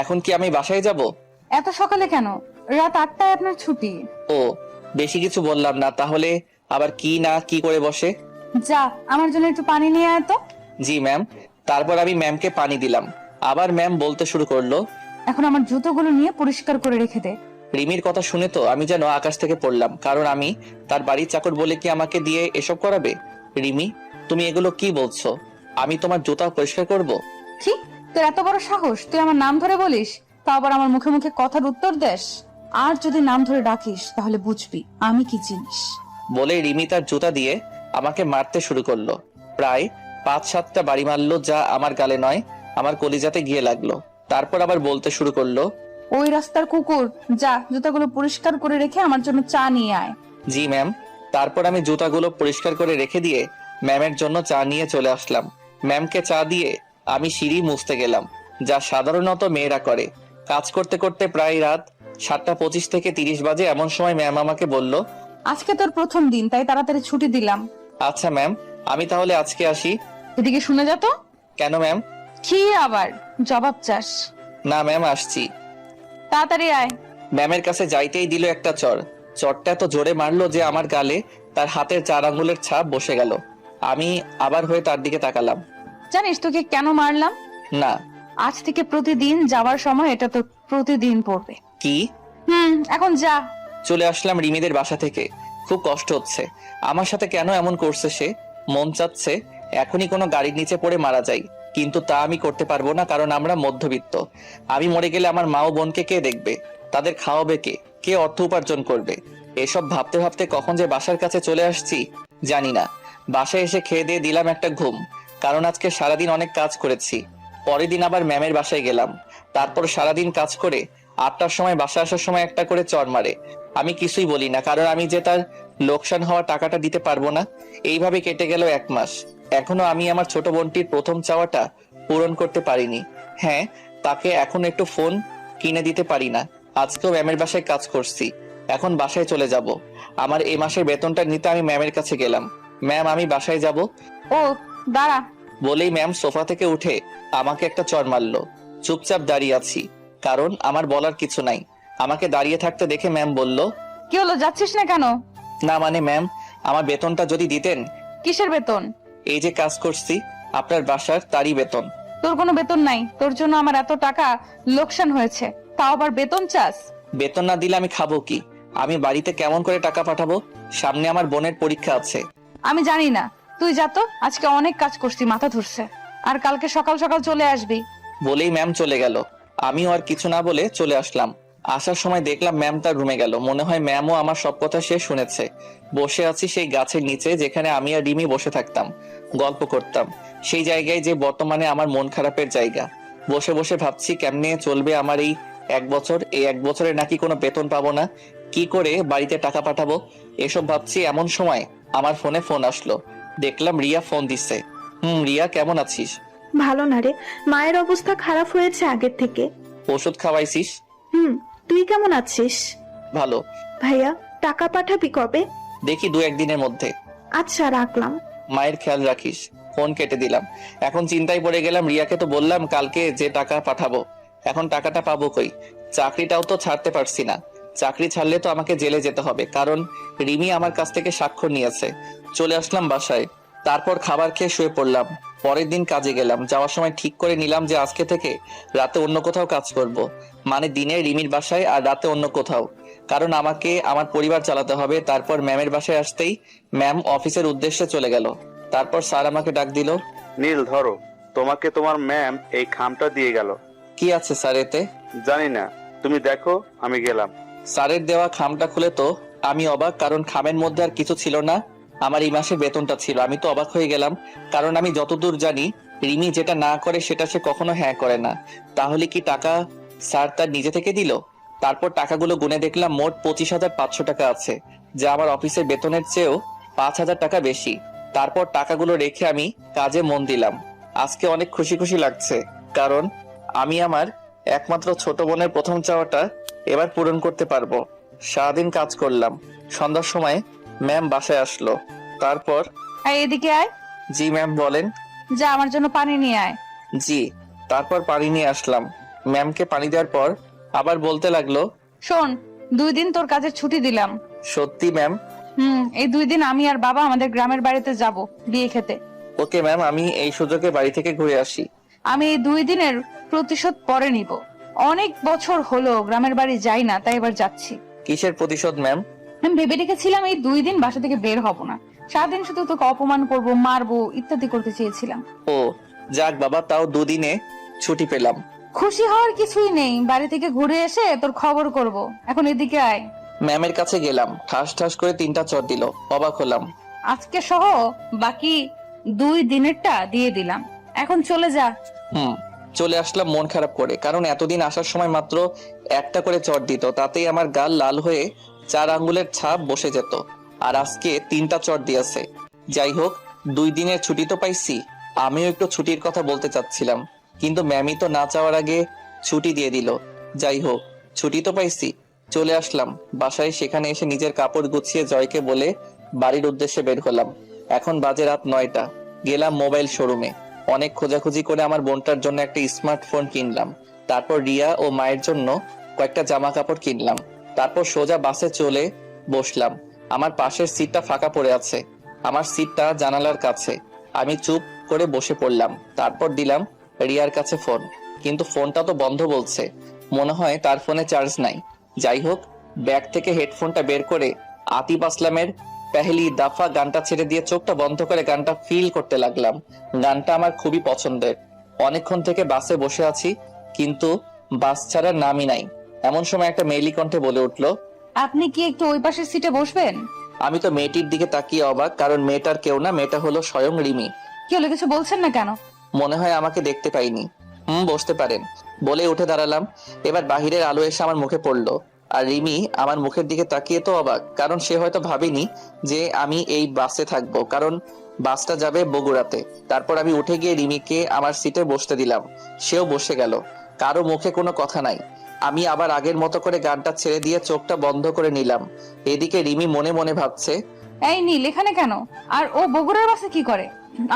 এখন কি আমি বাসায় যাব? এত সকালে কেন? রাত 8টায় আপনার ছুটি। ও, বেশি কিছু বললাম না। তাহলে আবার কি না কি করে বসে। যা, আমার জন্য একটু পানি নিয়ে আয় তো। জি ম্যাম। তারপর আমি ম্যামকে পানি দিলাম। আবার ম্যাম বলতে শুরু করলো, এখন আমার জুতোগুলো নিয়ে পরিষ্কার করে রেখে দে। রিমির কথা শুনে তো আমি যেন আকাশ থেকে পড়লাম, কারণ আমি তার বাড়ির চাকর বলে কি আমাকে দিয়ে এসব করাবে? রিমি, তুমি এগুলো কি বলছো? আমি তোমার জুতা পরিষ্কার করব? কি, তোর এত বড় সাহস? তুই আমার নাম ধরে বলিস, তা আবার আমার মুখে মুখে কথার উত্তর দেস। আর যদি নাম ধরে ডাকিস তাহলে বুঝবি আমি কি জিনিস। বলে রিমি তার জুতা দিয়ে আমাকে মারতে শুরু করলো। প্রায় 5-7টা বাড়ি মারলো, যা আমার গালে নয় আমার কলিজাতে গিয়ে লাগলো। তারপর আবার বলতে শুরু করলো, ওই রাস্তার কুকুর, যা জুতাগুলো পরিষ্কার করে রেখে আমার জন্য চা নিয়ে আয়। জি ম্যাম। তারপর আমি জুতাগুলো পরিষ্কার করে রেখে দিয়ে ম্যামের জন্য চা নিয়ে চলে আসলাম। ম্যামকে চা দিয়ে আমি সিঁড়ি মুছতে গেলাম, যা সাধারণত মেয়েরা করে। কাজ করতে করতে প্রায় রাত 7:25 থেকে 30 বাজে। এমন সময় ম্যাম আমাকে বলল, আজকে তোর প্রথম দিন, তাই তাড়াতাড়ি ছুটি দিলাম। আচ্ছা ম্যাম, আমি তাহলে আজকে আসি। এদিকে শুনে যা তো। কেন ম্যাম? কি আবার জবাব চাস? না ম্যাম, আসছি। তাড়াতাড়ি আয়। ম্যামের কাছে যাইতেই দিল একটা চড়। চড়টা এত জোরে মারলো যে আমার গালে তার হাতের 4 আঙ্গুলের ছাপ বসে গেল। আমি আবার হয়ে তার দিকে তাকালাম। জানিস তোকে কেন মারলাম? না। আজ থেকে প্রতিদিন যাওয়ার সময় এটা তো প্রতিদিন পড়বে। কি? এখন যা। চলে আসলাম রিমিদের বাসা থেকে। খুব কষ্ট হচ্ছে। আমার সাথে কেন এমন করছে সে? মন চাচ্ছে এখনই কোনো গাড়ির নিচে পড়ে মারা যাই, কিন্তু তা আমি করতে পারবো না, কারণ আমরা মধ্যবিত্ত। আমি মরে গেলে আমার মা ও বোনকে কে দেখবে? তাদের খাওয়াবে কে? কে অর্থ উপার্জন করবে? এসব ভাবতে ভাবতে কখন যে বাসার কাছে চলে আসছি জানি না। বাসায় এসে খেয়ে দিয়ে দিলাম একটা ঘুম, কারণ আজকে সারাদিন অনেক কাজ করেছি। পরের দিন আবার ম্যামের বাসায় গেলাম। তারপর সারাদিন কাজ করে 8টার সময় বাসা আসার সময় একটা করে চর মারে। আমি কিছুই বলি না, কারণ আমি যে তার লোকসান হওয়া টাকাটা দিতে পারবো না। এইভাবে কেটে গেল 1 মাস। এখনো আমি আমার ছোট বোনটির প্রথম চাওয়াটা পূরণ করতে পারিনি। হ্যাঁ, তাকে এখন একটু ফোন কিনে দিতে পারি না। আজকেও ম্যামের বাসায় কাজ করছি, এখন বাসায় চলে যাব। আমার এই মাসের বেতনটা নিতে আমি ম্যামের কাছে গেলাম। ম্যাম, আমি বাসায় যাব। ও দাঁড়া। বলেই ম্যাম সোফা থেকে উঠে আমাকে একটা চড় মারলো। চুপচাপ দাঁড়িয়ে আছি, কারণ আমার বলার কিছু নাই। আমাকে দাঁড়িয়ে থাকতে দেখে ম্যাম বলল, কি হলো, যাচ্ছিস না কেন? না মানে ম্যাম, আমার বেতনটা যদি দিতেন। কিসের বেতন? এই যে কাজ করছি আপনার বাসার, তারই বেতন। তোর কোনো বেতন নাই, তোর জন্য আমার এত টাকা লোকসান হয়েছে, তাও আবার বেতন চাস? বেতন না দিলে আমি খাবো কি? আমি বাড়িতে কেমন করে টাকা পাঠাবো? সামনে আমার বোনের পরীক্ষা আছে। আমি জানি না, তুই যা তো। আজকে অনেক কাজ করছি, মাথা ধরছে। আর কালকে সকাল সকাল চলে আসবি। বলেই ম্যাম চলে গেল। আমিও আর কিছু না বলে চলে আসলাম। আসার সময় দেখলাম ম্যাম তার রুমে গেল। মনে হয় ম্যামও আমার সব কথা সে শুনেছে। বসে আছি সেই গাছের নিচে যেখানে আমি আর রিমি বসে থাকতাম, গল্প করতাম। সেই জায়গায় যে বর্তমানে আমার মন খারাপের জায়গা। বসে বসে ভাবছি কেমনে চলবে আমার এই 1 বছর। এই 1 বছরে নাকি কোনো বেতন পাবো না, কি করে বাড়িতে টাকা পাঠাবো এসব ভাবছি। এমন সময় আমার ফোনে ফোন আসলো। দেখলাম রিয়া ফোন দিচ্ছে। রিয়া কেমন আছিস? ভালো না রে, মায়ের অবস্থা খারাপ হয়েছে আগের থেকে। ওষুধ খাওয়াইছিস? তুই কেমন আছিস? ভালো। ভাইয়া, টাকা পাঠাবি কবে? দেখি 2-1 দিনের মধ্যে। আচ্ছা, রাখলাম। মায়ের খেয়াল রাখিস। ফোন কেটে দিলাম। এখন চিন্তায় পড়ে গেলাম, রিয়াকে তো বললাম কালকে যে টাকা পাঠাবো, এখন টাকাটা পাবো কই? চাকরিটাও তো ছাড়তে পারছি না। চাকরি ছাড়লে তো আমাকে জেলে যেতে হবে, কারণ রিমি আমার কাছ থেকে স্বাক্ষর নিয়েছে। চলে আসলাম বাসায়, তারপর খাবার খেয়ে শুয়ে পড়লাম। পরের দিন কাজে গেলাম। যাওয়ার সময় ঠিক করে নিলাম যে আজকে থেকে রাতে অন্য কোথাও কাজ করব। মানে দিনে রিমির বাসায় আর রাতে অন্য কোথাও, কারণ আমাকে আমার পরিবার চালাতে হবে। তারপর ম্যামের বাসায় আসতেই ম্যাম অফিসের উদ্দেশ্যে চলে গেল। তারপর স্যার আমাকে ডাক দিল। নীল, ধরো, তোমাকে তোমার ম্যাম এই খামটা দিয়ে গেল। কি আছে স্যার এতে? জানি না, তুমি দেখো, আমি গেলাম। স্যারের দেওয়া খামটা খুলে তো আমি অবাক, কারণ খামের মধ্যে আর কিছু ছিল না, আমার এই মাসের বেতনটা ছিল। আমি তো অবাক হয়ে গেলাম, কারণ আমি যতদূর জানি রিমি যেটা না করে সেটা সে কখনো হ্যাঁ করে না। তাহলে কি টাকা স্যার তার নিজে থেকে দিল? তারপর টাকাগুলো গুনে দেখলাম মোট 25,500 টাকা আছে, যা আমার অফিসের বেতনের চেয়েও 5,000 টাকা বেশি। তারপর টাকাগুলো রেখে আমি কাজে মন দিলাম। আজকে অনেক খুশি খুশি লাগছে, কারণ আমি আমার একমাত্র ছোট বোনের প্রথম চাওয়াটা এবার পূরণ করতে পারবো। সারাদিন কাজ করলাম। সন্ধ্যার সময় ম্যাম বাসায় আসলো। তারপর এদিকে আয়। জি ম্যাম বলেন। যা আমার জন্য পানি নিয়ে আয়। জি। তারপর পানি নিয়ে আসলাম। ম্যামকে পানি দেওয়ার পর আবার বলতে লাগলো, শোন, 2 দিন তোর কাজের ছুটি দিলাম। সত্যি ম্যাম? এই 2 দিন আমি আর বাবা আমাদের গ্রামের বাড়িতে যাব বিয়ে খেতে। ওকে ম্যাম, আমি এই সুযোগে বাড়ি থেকে ঘুরে আসি। আমি এই 2 দিনের প্রতিশোধ পরে নিব। অনেক বছর হলো গ্রামের বাড়ি যাই না, তাই এবার যাচ্ছি। কিসের প্রতিশোধ ম্যাম? আমি ভেবে রেখেছিলাম এই 2 দিন বাসা থেকে বের হব না, সারাদিন শুধু তোকে অপমান করব, মারবো, ইত্যাদি করতে চেয়েছিলাম। ও যাক বাবা, তাও 2 দিনে ছুটি পেলাম। খুশি হওয়ার কিছুই নেই, বাড়ি থেকে ঘুরে এসে তোর খবর করব। এখন এদিকে আয়। ম্যামের কাছে গেলাম, ঠাস ঠাস করে 3টা চট দিল। অবাক হলাম। আজকে সহ বাকি 2 দিনেরটা দিয়ে দিলাম, এখন চলে যা। চলে আসলাম মন খারাপ করে, কারণ এতদিন আসার সময় মাত্র একটা করে চট দিত, তাতেই আমার গাল লাল হয়ে 4 আঙ্গুলের ছাপ বসে যেত। আর আজকে 3টা চট দিয়েছে। যাই হোক, 2 দিনের ছুটি তো পাইছি। আমিও একটু ছুটির কথা বলতে চাচ্ছিলাম, কিন্তু ম্যামই তো না চাওয়ার আগে ছুটি দিয়ে দিল। যাই হোক, ছুটি তো পাইছি। চলে আসলাম বাসায়। সেখানে এসে নিজের কাপড় গুছিয়ে জয়কে বলে বাড়ির উদ্দেশ্যে বের হলাম। এখন বাজে রাত 9টা। গেলাম মোবাইল শোরুমে। অনেক খোঁজাখুঁজি করে আমার বোনটার জন্য একটা স্মার্টফোন কিনলাম। তারপর রিয়া ও মায়ের জন্য কয়েকটা জামা কাপড় কিনলাম। তারপর সোজা বাসে চলে বসলাম। আমার পাশের সিটটা ফাঁকা পড়ে আছে। আমার সিটটা জানালার কাছে। আমি চুপ করে বসে পড়লাম। তারপর দিলাম রিয়ার কাছে ফোন, কিন্তু ফোনটা তো বন্ধ বলছে। মনে হয় তার ফোনে চার্জ নাই। যাই হোক, ব্যাগ থেকে হেডফোনটা বের করে আতিফ আসলামের পেহলি দাফা গানটা ছেড়ে দিয়ে চোখটা বন্ধ করে গানটা ফিল করতে লাগলাম। গানটা আমার খুবই পছন্দের। অনেকক্ষণ থেকে বাসে বসে আছি, কিন্তু বাস ছাড়ার নামই নাই। এমন সময় একটা মেয়েলি কণ্ঠে বলে উঠলো, আপনি কি একটু ওই পাশের সিটে বসবেন? আমি তো মেয়েটির দিকে তাকিয়ে অবাক, কারণ মেয়েটার কেউ না, মেয়েটা হলো স্বয়ং রিমি। কি হলো, কিছু বলছেন না কেন? মনে হয় আমাকে দেখতে পাইনি। বসতে পারেন বলে উঠে দাঁড়ালাম। এবার বাহিরের আলো এসে আমার মুখে পড়লো, আর রিমি আমার মুখের দিকে তাকিয়ে তো অবাক, কারণ সে হয়তো ভাবেনি যে আমি এই বাসে থাকবো, কারণ বাসটা যাবে বগুড়াতে। তারপর আমি উঠে গিয়ে রিমিকে আমার সিটে বসতে দিলাম। সেও বসে গেল। কারো মুখে কোনো কথা নাই। আমি আবার আগের মতো করে গানটা ছেড়ে দিয়ে চোখটা বন্ধ করে নিলাম। এদিকে রিমি মনে মনে ভাবছে, এই নীল এখানে কেন? আর ও বগুড়ার বাসে কি করে?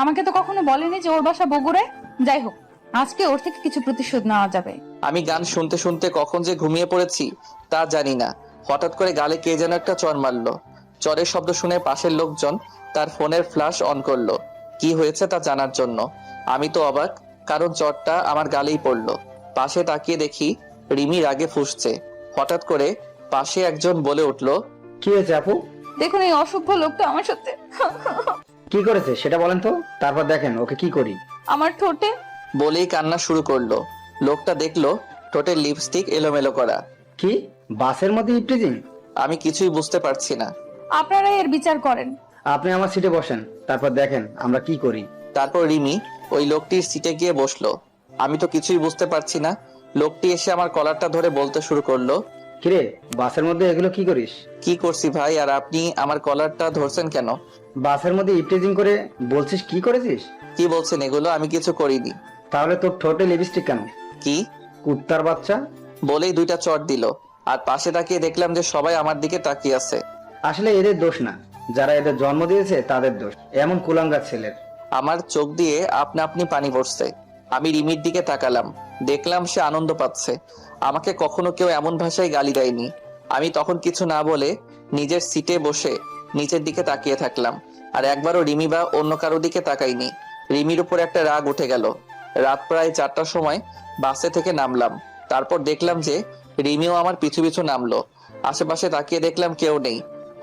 আমাকে তো কখনো বলেনি যে ওর বাসা বগুড়ায়। যাই হোক, আজকে ওর থেকে কিছু প্রতিশোধ নেওয়া যাবে। আমি গান শুনতে শুনতে কখন যে ঘুমিয়ে পড়েছি তা জানি না। হঠাৎ করে গালে কে যেন একটা চড় মারলো। চরের শব্দ শুনে পাশের লোকজন তার ফোনের ফ্ল্যাশ অন করলো কি হয়েছে তা জানার জন্য। আমি তো অবাক, কারণ চড়টা আমার গালেই পড়লো। পাশে তাকিয়ে দেখি রিমি রাগে ফুঁসছে। হঠাৎ করে পাশে একজন বলে উঠলো, কি হয়েছে আপু? দেখুন, এই অসভ্য লোকটা আমার সাথে কি করেছে সেটা বলেন তো, তারপর দেখেন ওকে কি করি। আমার ঠোঁটে। বলেই কান্না শুরু করলো। লোকটা দেখলো ঠোঁটের লিপস্টিক এলোমেলো করা। কি কি বাসের মধ্যে ইপটিজিং? আমি কিছুই বুঝতে পারছি না। আপনারা এর বিচার করেন। আপনি আমার সিটে বসেন, তারপর দেখেন আমরা কি করি। তারপর রিমি ওই লোকটির সিটে গিয়ে বসলো। আমি তো কিছুই বুঝতে পারছি না। লোকটি এসে আমার কলারটা ধরে বলতে শুরু করলো, কিরে বাসের মধ্যে এগুলো কি করিস? কি করছি ভাই, আর আপনি আমার কলারটা ধরছেন কেন? বাসের মধ্যে ইপটিজিং করে বলছিস কি করেছিস? কি বলছেন এগুলো? আমি কিছু করিনি। তাহলে তোর ঠোঁটে লিপস্টিক কেন? কি? কুত্তার বাচ্চা। বলেই 2টা চট দিল। আর পাশে তাকিয়ে দেখলাম যে সবাই আমার দিকে তাকিয়ে আছে। আসলে এদের দোষ না, যারা এদের জন্ম দিয়েছে তাদের দোষ, এমন কুলাঙ্গার ছেলের। আমার চোখ দিয়ে আপনা আপনি পানি পড়ছে। আমি রিমির দিকে তাকালাম, দেখলাম সে আনন্দ পাচ্ছে। আমাকে কখনো কেউ এমন ভাষায় গালি দেয়নি। আমি তখন কিছু না বলে নিজের সিটে বসে নিচের দিকে তাকিয়ে থাকলাম। আর একবারও রিমি বা অন্য কারো দিকে তাকাইনি। রিমির উপর একটা রাগ উঠে গেল। রাত প্রায় 4টার সময় বাসে থেকে নামলাম। তারপর দেখলাম যে রিমিও আমার পিছু পিছু নামলো। আশেপাশে তাকিয়ে দেখলাম কেউ নেই।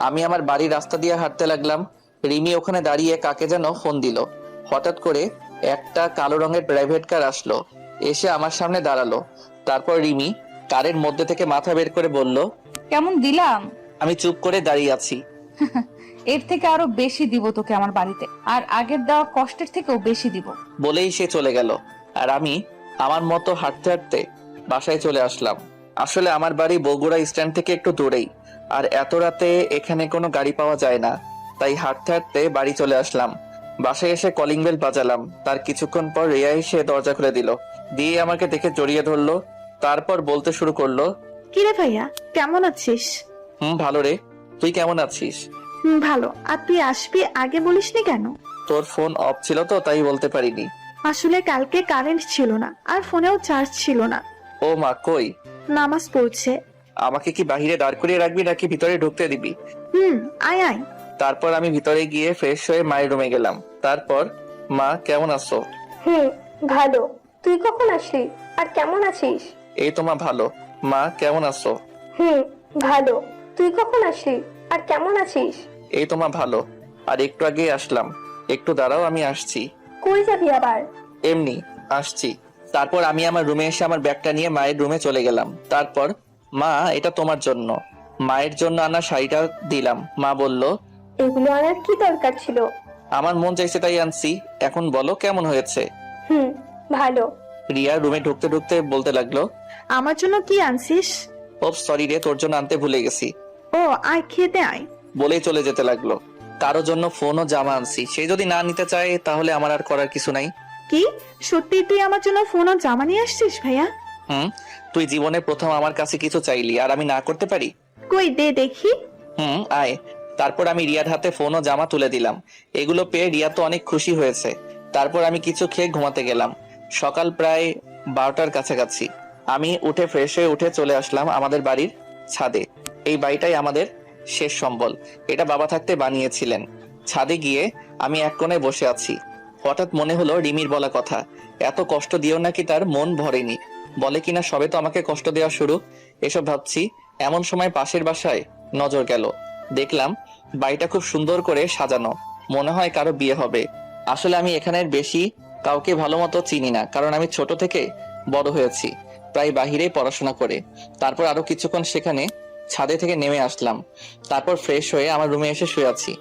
আমি আমার বাড়ির রাস্তা দিয়ে হাঁটতে লাগলাম। রিমি ওখানে দাঁড়িয়ে কাকে যেন ফোন দিল। হঠাৎ করে একটা কালো রঙের প্রাইভেট কার আসলো, এসে আমার সামনে দাঁড়ালো। তারপর রিমি কারের মধ্যে থেকে মাথা বের করে বলল, কেমন দিলাম? আমি চুপ করে দাঁড়িয়ে আছি। এর থেকে আরো বেশি দিব তোকে আমার বাড়িতে, আর আগের দেওয়া কষ্টের থেকেও বেশি দিব। বলেই সে চলে গেল। আর আমি আমার মতো হাঁটতে হাঁটতে বাসায় চলে আসলাম। আসলে আমার বাড়ি বগুড়া স্ট্যান্ড থেকে একটু দূরেই, আর এত রাতে এখানে কোনো গাড়ি পাওয়া যায় না। তাই হাঁটতে হাঁটতে বাড়ি চলে আসলাম। বাসায় এসে কলিং বেল বাজালাম। তার কিছুক্ষণ পর রিয়া এসে দরজা খুলে দিল, দিয়ে আমাকে দেখে জড়িয়ে ধরলো। তারপর বলতে শুরু করলো, কিরে ভাইয়া, কেমন আছিস? ভালো রে, তুই কেমন আছিস? ভালো। আর তুই আসবি আগে বলিসনি কেন? তোর ফোন অফ ছিল তো তাই বলতে পারিনি। আসলে কালকে কারেন্ট ছিল না, আর ফোনেও চার্জ ছিল না। ও মা, কই? নামাজ পড়ছে। আমাকে কি বাহিরে দাঁড় করিয়ে রাখবি নাকি ভিতরে ঢুকতে দিবি? আয় আয়। তারপর আমি ভিতরে গিয়ে ফ্রেশ হয়ে মায়ের রুমে গেলাম। তারপর, মা কেমন আছো? ভালো। তুই কখন আসলি আর কেমন আছিস? এই তো মা ভালো। মা কেমন আছো? ভালো। তুই কখন আসলি আর কেমন আছিস? এই তো মা ভালো। আর একটু আগে আসলাম। একটু দাঁড়াও, আমি আসছি। কই যাবি আবার? এমনি আসছি। তারপর আমি আমার রুমে এসে আমার ব্যাগটা নিয়ে মায়ের রুমে চলে গেলাম। তারপর, মা এটা তোমার জন্য। মায়ের জন্য আনা শাড়িটা দিলাম। মা বলল, এগুলো আনার কি দরকার ছিল? আমার মন চাইছে তাই আনছি। এখন বলো কেমন হয়েছে? ভালো। রিয়া রুমে ঢুকতে ঢুকতে বলতে লাগলো, আমার জন্য কি আনছিস? ও সরি রে, তোর জন্য আনতে ভুলে গেছি। ও আয়, খেতে আয়। বলেই চলে যেতে লাগলো। কারো জন্য ফোন ও জামা আনছি, সে যদি না নিতে চায় তাহলে আমার আর করার কিছু নাই। কি সত্যি তুই আমার জন্য ফোন আর জামা নিয়ে আসছিস ভাইয়া? তুই জীবনে প্রথম আমার কাছে কিছু চাইলি আর আমি না করতে পারি? কই দে দেখি। আয়। তারপর আমি রিয়ার হাতে ফোন ও জামা তুলে দিলাম। এগুলো পেয়ে রিয়া তো অনেক খুশি হয়েছে। তারপর আমি কিছু খেয়ে ঘুমাতে গেলাম। সকাল প্রায় 12টার কাছাকাছি। আমি উঠে ফ্রেশ হয়ে উঠে চলে আসলাম আমাদের বাড়ির ছাদে। এই বাড়িটাই আমাদের শেষ সম্বল। এটা বাবা থাকতে বানিয়েছিলেন। ছাদে গিয়ে আমি এক কোণায় বসে আছি। হঠাৎ মনে হলো রিমির বলা কথা, এত কষ্ট দিও নাকি তার মন ভরেনি। বলে কিনা সবে তো আমাকে কষ্ট দেওয়া শুরু। এসব ভাবছি, এমন সময় পাশের বাসায় নজর গেল। দেখলাম বাড়িটা খুব সুন্দর করে সাজানো, মনে হয় কারো বিয়ে হবে। আসলে আমি এখানের বেশি কাউকে ভালো মতো চিনি না, কারণ আমি ছোট থেকে বড় হয়েছি প্রায় বাহিরেই পড়াশোনা করে। তারপর আরো কিছুক্ষণ সেখানে ছাদে থেকে নেমে আসলাম। তারপর ফ্রেশ হয়ে আমার রুমে এসে শুয়ে আছি।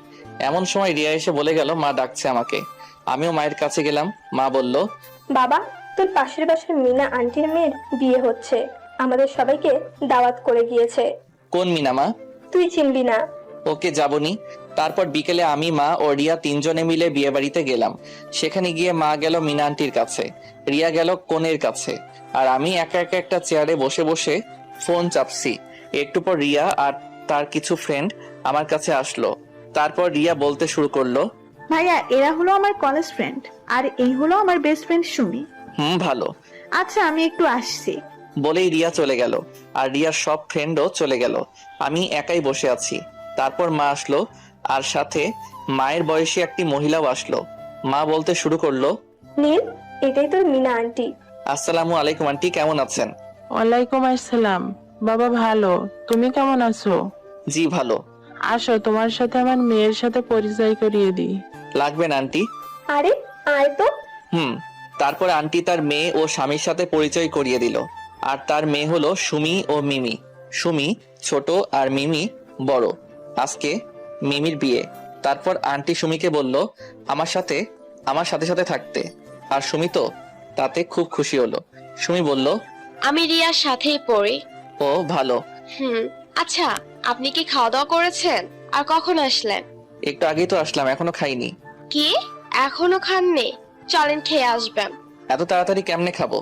এমন সময় রিয়া এসে বলে গেল মা ডাকছে আমাকে। আমিও মায়ের কাছে গেলাম। মা বলল, বাবা, তোর পাশের বাসার মিনা আন্টির মেয়ের বিয়ে হচ্ছে, আমাদের সবাইকে দাওয়াত করে গিয়েছে। কোন মিনা মা? তুই চিনবি না। ওকে, যাবনি। তারপর বিকেলে আমি, মা ও রিয়া 3 জনে মিলে বিয়ে বাড়িতে গেলাম। সেখানে গিয়ে মা গেল মিনা আন্টির কাছে, রিয়া গেল কনের কাছে, আর আমি একা একা একটা চেয়ারে বসে বসে ফোন চাপছি। একটু পর রিয়া আর তার কিছু ফ্রেন্ড আমার কাছে আসলো। তারপর রিয়া বলতে শুরু করলো, ভাইয়া এরা হলো আমার কলেজ ফ্রেন্ড, আর এই হলো আমার বেস্ট ফ্রেন্ড সুমি। ভালো। আচ্ছা আমি একটু আসছি। বলেই রিয়া চলে গেল, আর রিয়ার সব ফ্রেন্ডও চলে গেল। আমি একাই বসে আছি। তারপর মা আসলো, আর সাথে মায়ের বয়সী একটি মহিলাও আসলো। মা বলতে শুরু করলো, নীল, এটাই তোর মিনা আন্টি। আসসালামু আলাইকুম আন্টি, কেমন আছেন? ওয়ালাইকুম আসসালাম। বাবা ভালো, তুমি কেমন আছো? জি ভালো। আসো, তোমার সাথে আমার মেয়ের সাথে পরিচয় করিয়ে দিই। লাগবে না আন্টি? আরে আয় তো। তারপর আন্টি তার মেয়ে ও স্বামীর সাথে পরিচয় করিয়ে দিল। আর তার মেয়ে হলো সুমি ও মিমি। সুমি ছোট আর মিমি বড়। আজকে মিমির বিয়ে। তারপর আন্টি সুমিকে বলল আমার সাথে সাথে থাকতে, আর সুমি তো তাতে খুব খুশি হলো। সুমি বলল, আমি রিয়ার সাথেই পড়ি। ও ভালো। আচ্ছা, আপনি কি খাওয়া দাওয়া করেছেন? আর কখন আসলেন? একটু আগেই তো আসলাম, এখনো খাইনি। কি, এখনো খাননি? চলেন খেয়ে আসবেন। এত তাড়াতাড়ি কেমনে খাবো?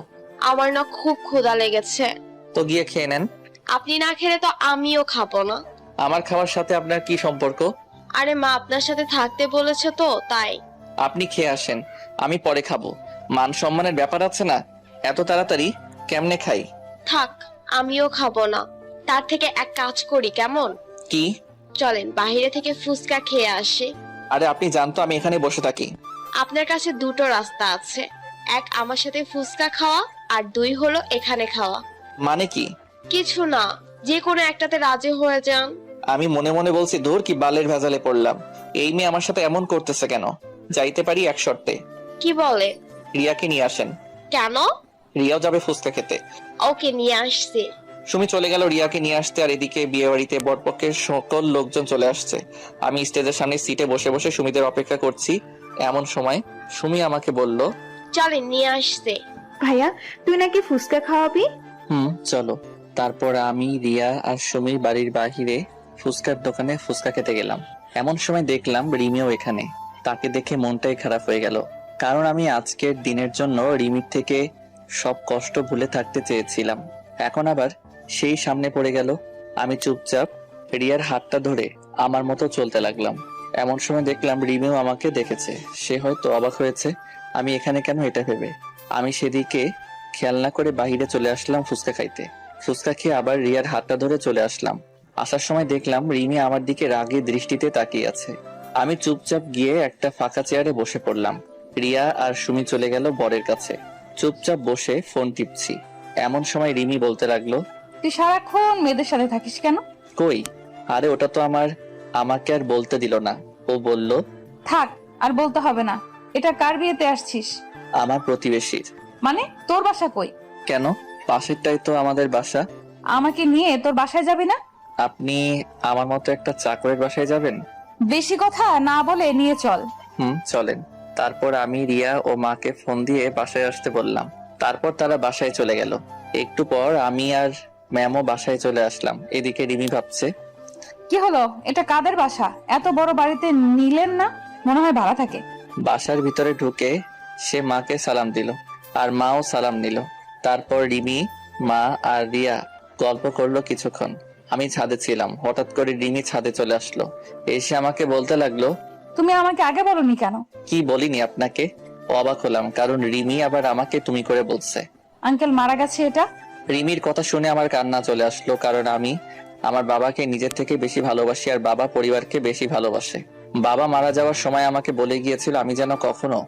আমার না খুব ক্ষুধা লেগেছে। তো গিয়ে খেয়ে নেন। আপনি না খেলে তো আমিও খাবো না। আমার খাওয়ার সাথে আপনার কি সম্পর্ক? আরে মা আপনার সাথে থাকতে বলেছে তো তাই। আপনি খেয়ে আসেন, আমি পরে খাবো। মান সম্মানের ব্যাপার আছে না, এত তাড়াতাড়ি কেমনে খাই? থাক, আমিও খাবো না। তার থেকে এক কাজ করি কেমন? কি? চলেন বাইরে থেকে ফুচকা খেয়ে আসি। আরে আপনি জানতো আমি এখানে বসে থাকি। আপনার কাছে দুটো রাস্তা আছে, এক আমার সাথে ফুচকা খাওয়া, আর দুই হলো এখানে খাওয়া। মানে কি? কিছু না, যে কোনো একটাতে রাজি হয়ে যান। আমি মনে মনে বলছি, ধুর কি বালের ভেজালে পড়লাম, এই মেয়ে আমার সাথে এমন করতেছে কেন? যাইতে পারি এক শর্তে। কি বলে? রিয়াকে নিয়ে আসেন। কেন? রিয়াও যাবে ফুচকা খেতে। ওকে, নিয়ে আসছি। সুমি চলে গেল রিয়াকে নিয়ে আসতে, আর এদিকে বিয়ে বাড়িতে বরপক্ষের সকল লোকজন চলে আসছে। আমি স্টেজের সামনে সিটে বসে বসে সুমিদের অপেক্ষা করছি। এমন সময় সুমি আমাকে বলল, চলেন নিয়ে আসছি। ভাইয়া, তুই নাকি ফুচকা খাওয়াবি? চলো। তারপর আমি, রিয়া আর সুমির বাড়ির বাহিরে ফুচকার দোকানে ফুচকা খেতে গেলাম। এমন সময় দেখলাম রিমিও এখানে। তাকে দেখে মনটাই খারাপ হয়ে গেল, কারণ আমি আজকের দিনের জন্য রিমির থেকে সব কষ্ট ভুলে থাকতে চেয়েছিলাম। এখন আবার সেই সামনে পড়ে গেল। আমি চুপচাপ রিয়ার হাতটা ধরে আমার মতো চলতে লাগলাম। এমন সময় দেখলাম রিমিও আমাকে দেখেছে। সে হয়তো অবাক হয়েছে আমি এখানে কেন, এটা ভেবে আমি সেদিকে খেয়াল না করে বাহিরে চলে আসলাম ফুচকা খাইতে। ফুচকা খেয়ে আবার রিয়ার হাতটা ধরে চলে আসলাম। আসার সময় দেখলাম রিমি আমার দিকে রাগী দৃষ্টিতে তাকিয়ে আছে। আমি চুপচাপ গিয়ে একটা ফাঁকা চেয়ারে বসে পড়লাম। রিয়া আর সুমি চলে গেল বরের কাছে। চুপচাপ বসে ফোন টিপছি। এমন সময় রিমি বলতে লাগলো, তুই সারাক্ষণ মেয়েদের সাথে থাকিস কেন? কই? আরে ওটা তো আমাকে আর বলতে দিল না। ও বলল, থাক, আর বলতে হবে না। এটা কার বিয়েতে আসছিস? আমার প্রতিবেশীর। মানে তোর বাসা কই? কেন? পাশেরটাই তো আমাদের বাসা। আমাকে নিয়ে তোর বাসায় যাবি না? আপনি আমার মতো একটা চাকরের বাসায় যাবেন? বেশি কথা না বলে নিয়ে চল। চলেন। তারপর আমি রিয়া ও মাকে ফোন দিয়ে বাসায় আসতে বললাম। তারপর তারা বাসায় চলে গেল। একটু পর আমি আর ম্যামও বাসায় চলে আসলাম। এদিকে রিমি ভাবছে, কি হলো, এটা কাদের বাসা? এত বড় বাড়িতে নিলেন না? মনে হয় ভাড়া থাকে। বাসার ভিতরে ঢুকে সে মাকে সালাম দিল, আর মাও সালাম নিল। তারপর রিমি, মা আর রিয়া গল্প করলো কিছুক্ষণ। আমি ছাদে ছিলাম। হঠাৎ করে রিমি ছাদে চলে আসলো। এসে আমাকে বলতে লাগলো, তুমি আমাকে আগে বলনি কেন? কি বলিনি আপনাকে? অবাক হলাম, কারণ রিমি আবার আমাকে তুমি করে বলছে। আঙ্কেল মারা গেছে এটা? রিমির কথা শুনে আমার কান্না চলে আসলো, কারণ আমি আমার বাবাকে নিজের থেকে বেশি ভালোবাসি, আর বাবা পরিবারকে বেশি ভালোবাসে। বাবা মারা যাওয়ার সময় আমাকে বলে গিয়েছিল আমি যেন কখনো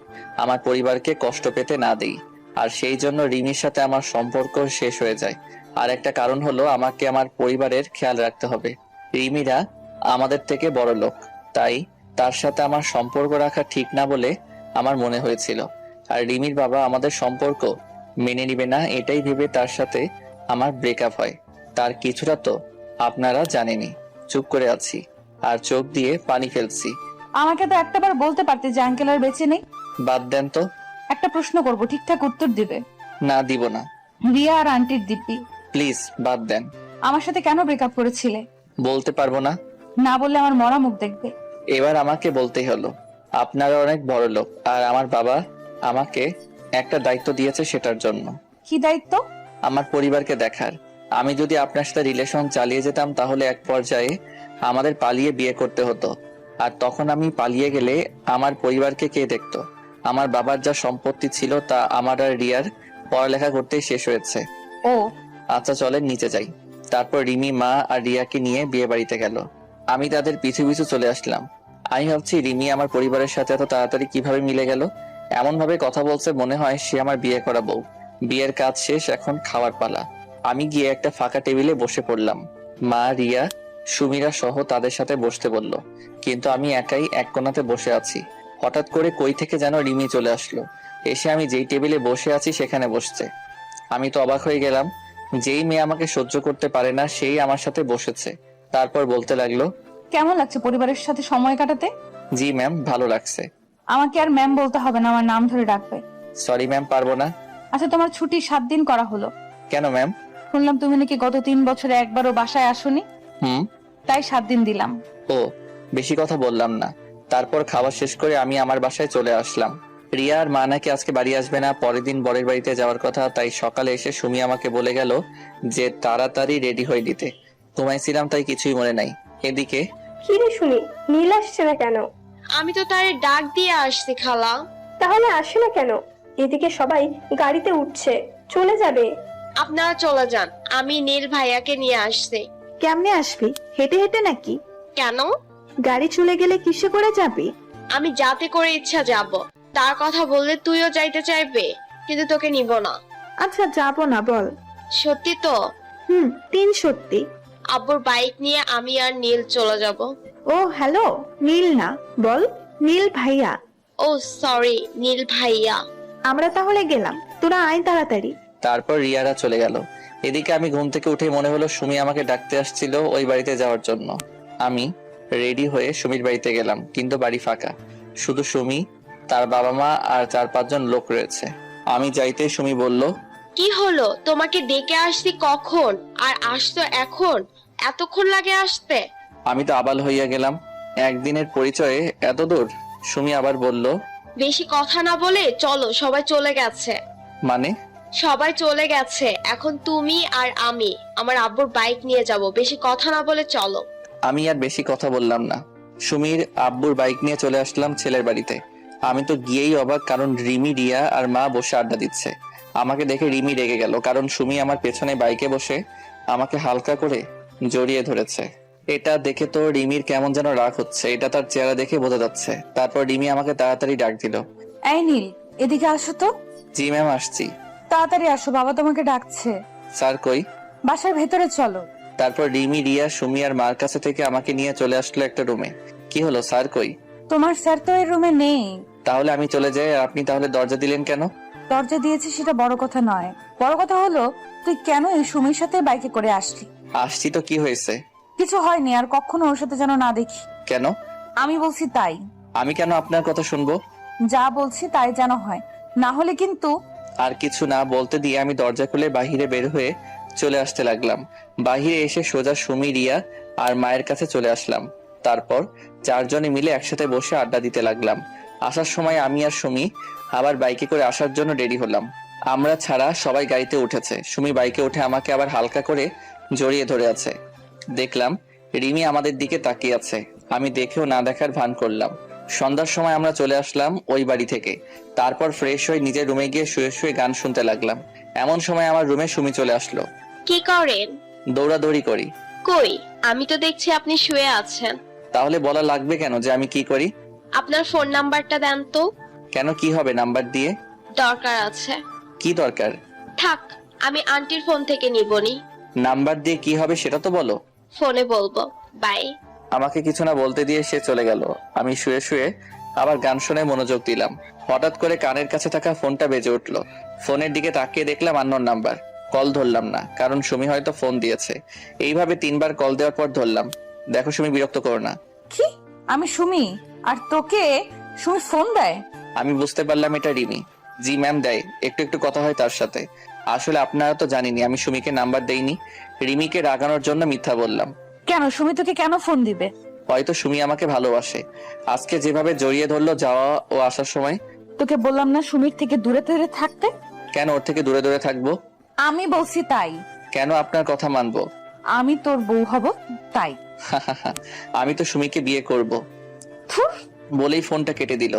আমার পরিবারকে কষ্ট পেতে না দেই, আর সেই জন্য রিমির সাথে আমার সম্পর্ক শেষ হয়ে যায়। আর একটা কারণ হলো আমাকে আমার পরিবারের খেয়াল রাখতে হবে। রিমিরা আমাদের থেকে বড় লোক, তাই তার সাথে আমার সম্পর্ক রাখা ঠিক না বলে আমার মনে হয়েছিল। আর রিমির বাবা আমাদের সম্পর্ক মেনে নিবে না, এটাই ভেবে তার সাথে আমার ব্রেকআপ হয়। তার কিছুটা তো আপনারা জানেনই। চুপ করে আছি আর চোখ দিয়ে পানি ফেলছি। আমাকে তো একটাবার বলতে পারতে যে আঙ্কেল আর বেঁচে নেই। বাদ দেন তো। একটা প্রশ্ন করব, ঠিকঠাক উত্তর দিবে। না, দিব না। রিয়া আর আন্টির দিব্যি। প্লিজ বাদ দেন। আমার সাথে কেন ব্রেকআপ করেছিলে? বলতে পারবো না। না বললে আমার মরা মুখ দেখবে। এবার আমাকে বলতেই হলো। আপনারা অনেক বড় লোক, আর আমার বাবা আমাকে একটা দায়িত্ব দিয়েছে, সেটার জন্য। কি দায়িত্ব? আমার পরিবারকে দেখার। আমি যদি আপনার সাথে রিলেশন চালিয়ে যেতাম তাহলে এক পর্যায়ে আমাদের পালিয়ে বিয়ে করতে হতো, আর তখন আমি পালিয়ে গেলে আমার পরিবারকে কে দেখতো? আমার বাবার যা সম্পত্তি ছিল তা আমার আর রিয়ার পড়ালেখা করতেই শেষ হয়েছে। ও আচ্ছা চলেন নিচে যাই। তারপর রিমি, মা আর রিয়াকে নিয়ে বিয়ে বাড়িতে গেল। আমি তাদের পিছু পিছু চলে আসলাম। আমি ভাবছি রিমি আমার পরিবারের সাথে এত তাড়াতাড়ি কিভাবে মিলে গেল। এমন ভাবে কথা বলছে মনে হয় সে আমার বিয়ে করা বউ। বিয়ের কাজ শেষ, এখন খাওয়ার পালা। আমি গিয়ে একটা ফাঁকা টেবিলে বসে পড়লাম। মা, রিয়া, সুমিরা সহ তাদের সাথে বসতে বলল, কিন্তু আমি একাই এক কোণাতে বসে আছি। হঠাৎ করে কই থেকে যেন রিমি চলে আসলো। এসে আমি যেই টেবিলে বসে আছি সেখানে বসছে। আমি তো অবাক হয়ে গেলাম। যেই মেয়ে আমাকে সহ্য করতে পারে না সেই আমার সাথে বসেছে। তারপর বলতে লাগলো, কেমন লাগছে পরিবারের সাথে সময় কাটাতে? জি ম্যাম, ভালো লাগছে। আমাকে আর ম্যাম বলতে হবে না, আমার নাম ধরে ডাকবে। সরি ম্যাম, পারবো না। আচ্ছা, তোমার ছুটি 7 দিন করা হলো। কেন ম্যাম? শুনলাম তুমি নাকি গত 3 বছরে একবারও বাসায় আসোনি, হুম। তাই 7 দিন দিলাম। ও, বেশি কথা বললাম না। তারপর খাওয়া শেষ করে আমি আমার বাসায় চলে আসলাম। রিয়া আর মা নাকি আজকে বাড়ি আসবে না, পরের দিন বরের বাড়িতে যাওয়ার কথা। তাই সকালে এসে সুমি আমাকে বলে গেল যে তাড়াতাড়ি রেডি হয়ে দিতে। ঘুমাইছিলাম তাই কিছুই মনে নাই। এদিকে কি রে শুনি, নীল আসছে না কেন? আমি তো তারে ডাক দিয়ে আসছি খালা। তাহলে আসে না কেন? এদিকে সবাই গাড়িতে উঠছে, চলে যাবে। আপনারা চলে যান, আমি নীল ভাইয়াকে নিয়ে আসছি। কেমনে আসবি? হেঁটে হেঁটে নাকি? কেন? গাড়ি চলে গেলে কিসে করে যাবি? আমি যাতে করে ইচ্ছা যাব। তার কথা বললে তুইও যাইতে চাইবে, কিন্তু তোকে নিব না। আচ্ছা যাবো না, বল। সত্যি তো? 3 সত্যি। আব্বুর বাইক নিয়ে আমি আর নীল চলে যাব। ও হ্যালো, নীল না, বল নীল ভাইয়া। ও সরি, নীল ভাইয়া। আমরা তাহলে গেলাম, তোরা আয় তাড়াতাড়ি। তারপর রিয়ারা চলে গেল। এদিকে আমি ঘুম থেকে উঠে মনে হলো সুমি আমাকে ডাকতে আসছিল ওই বাড়িতে যাওয়ার জন্য। আমি রেডি হয়ে সুমির বাড়িতে গেলাম, কিন্তু বাড়ি ফাঁকা। শুধু সুমি, তার বাবা মা আর 4-5 জন লোক রয়েছে। আমি যাইতে সুমি বলল, কি হলো? তোমাকে ডেকে আসছি কখন, আর আসতো এখন? এতক্ষণ লাগে আসতে? আমি তো আবাল হইয়া গেলাম, একদিনের পরিচয়ে এত দূর। সুমি আবার বলল, বেশি কথা না বলে চলো, সবাই চলে গেছে। মানে? সবাই চলে গেছে, এখন তুমি আর আমি আমার আব্বুর বাইক নিয়ে যাব। বেশি কথা না বলে চলো। আমি আর বেশি কথা বললাম না। সুমির আব্বুর বাইক নিয়ে চলে আসলাম ছেলের বাড়িতে। আমি তো গিয়েই অবাক, কারণ রিমি, রিয়া আর মা বসে আড্ডা দিচ্ছে। আমাকে দেখে রিমি রেগে গেল, কারণ সুমি আমার পেছনে বাইকে বসে আমাকে হালকা করে জড়িয়ে ধরেছে। এটা দেখে তো রিমির কেমন যেন রাগ হচ্ছে, এটা তার চেহারা দেখে বোঝা যাচ্ছে। তারপর রিমি আমাকে তাড়াতাড়ি ডাক দিল। এই নীল, এদিকে আসো তো। জি ম্যাম, আসছি। তাড়াতাড়ি আসো, বাবা তোমাকে ডাকছে। স্যার কই? বাসার ভেতরে চলো। তারপর রিমি, রিয়া, সুমি আর মার কাছে থেকে আমাকে নিয়ে চলে আসলো একটা রুমে। কি হলো স্যার কই? তোমার স্যার তো এই রুমে নেই। তাহলে আমি চলে যাই, আর আপনি তাহলে দরজা দিলেন কেন? দরজা দিয়েছি সেটা বড় কথা নয়, বড় কথা হলো তুই কেন এই সুমির সাথে বাইকে করে আসলি? আসছি তো, কি হয়েছে? কিছু হয়নি, আর কখনো ওর সাথে যেন না দেখি। কেন? আমি বলছি তাই। আমি কেন আপনার কথা শুনবো? যা বলছি তাই যেন হয়, না হলে কিন্তু। আর কিছু না বলতে দিয়ে আমি দরজা খুলে বাহিরে বের হয়ে চলে আসতে লাগলাম। বাহিরে এসে সোজা সুমি, রিয়া আর মায়ের কাছে চলে আসলাম। তারপর 4 জনে মিলে একসাথে বসে আড্ডা দিতে লাগলাম। আসার সময় আমি আর সুমি আবার বাইকে করে আসার জন্য রেডি হলাম। আমরা ছাড়া সবাই গাড়িতে উঠেছে। সুমি বাইকে উঠে আমাকে আবার হালকা করে জড়িয়ে ধরে আছে। দেখলাম রিমি আমাদের দিকে তাকিয়ে আছে। আমি দেখেও না দেখার ভান করলাম। সন্ধ্যার সময় আমরা চলে আসলাম ওই বাড়ি থেকে। তারপর ফ্রেশ হয়ে নিজের রুমে গিয়ে শুয়ে শুয়ে গান শুনতে লাগলাম। এমন সময় আমার রুমে সুমি চলে আসলো। কি করেন? দৌড়াদৌড়ি করি। কই, আমি তো দেখছি আপনি শুয়ে আছেন। তাহলে বলা লাগবে কেন যে আমি কি করি? আপনার ফোন নাম্বারটা দেন তো। কেন, কি হবে নাম্বার দিয়ে? দরকার আছে। কি দরকার? থাক, আমি আন্টির ফোন থেকে নিবনি। নাম্বার দিয়ে কি হবে সেটা তো বলো। ফোনে বলবো, বাই। আমাকে কিছু না বলতে দিয়ে সে চলে গেল। আমি শুয়ে শুয়ে আবার গান শুনে মনোযোগ দিলাম। হঠাৎ করে কানের কাছে থাকা ফোনটা বেজে উঠলো। ফোনের দিকে তাকিয়ে দেখলাম আননোন নাম্বার। কল ধরলাম না, কারণ সুমি হয়তো ফোন দিয়েছে। এইভাবে 3 বার কল দেওয়ার পর ধরলাম। দেখো সুমি, বিরক্ত করো না। কি? আমি সুমি, আর তোকে সুমি ফোন দেয়? আমি বুঝতে পারলাম এটা রিমি। জি ম্যাম, দেয়। একটু একটু কথা হয় তার সাথে। আসলে আপনারা তো জানেনই আমি সুমিকে নাম্বার দেইনি। রিমিকে রাগানোর জন্য মিথ্যা বললাম। কেন, সুমি তোকে কেন ফোন দিবে? হয়তো সুমি আমাকে ভালোবাসে। আজকে যেভাবে জড়িয়ে ধরলো যাওয়া ও আসার সময়। তোকে বললাম না সুমির থেকে দূরে দূরে থাকতে? কেন ওর থেকে দূরে দূরে থাকবো? আমি বলছি তাই। কেন আপনার কথা মানবো? আমি তোর বউ হব তাই। আমি তো সুমিকে বিয়ে করব। থুর। বলেই ফোনটা কেটে দিল।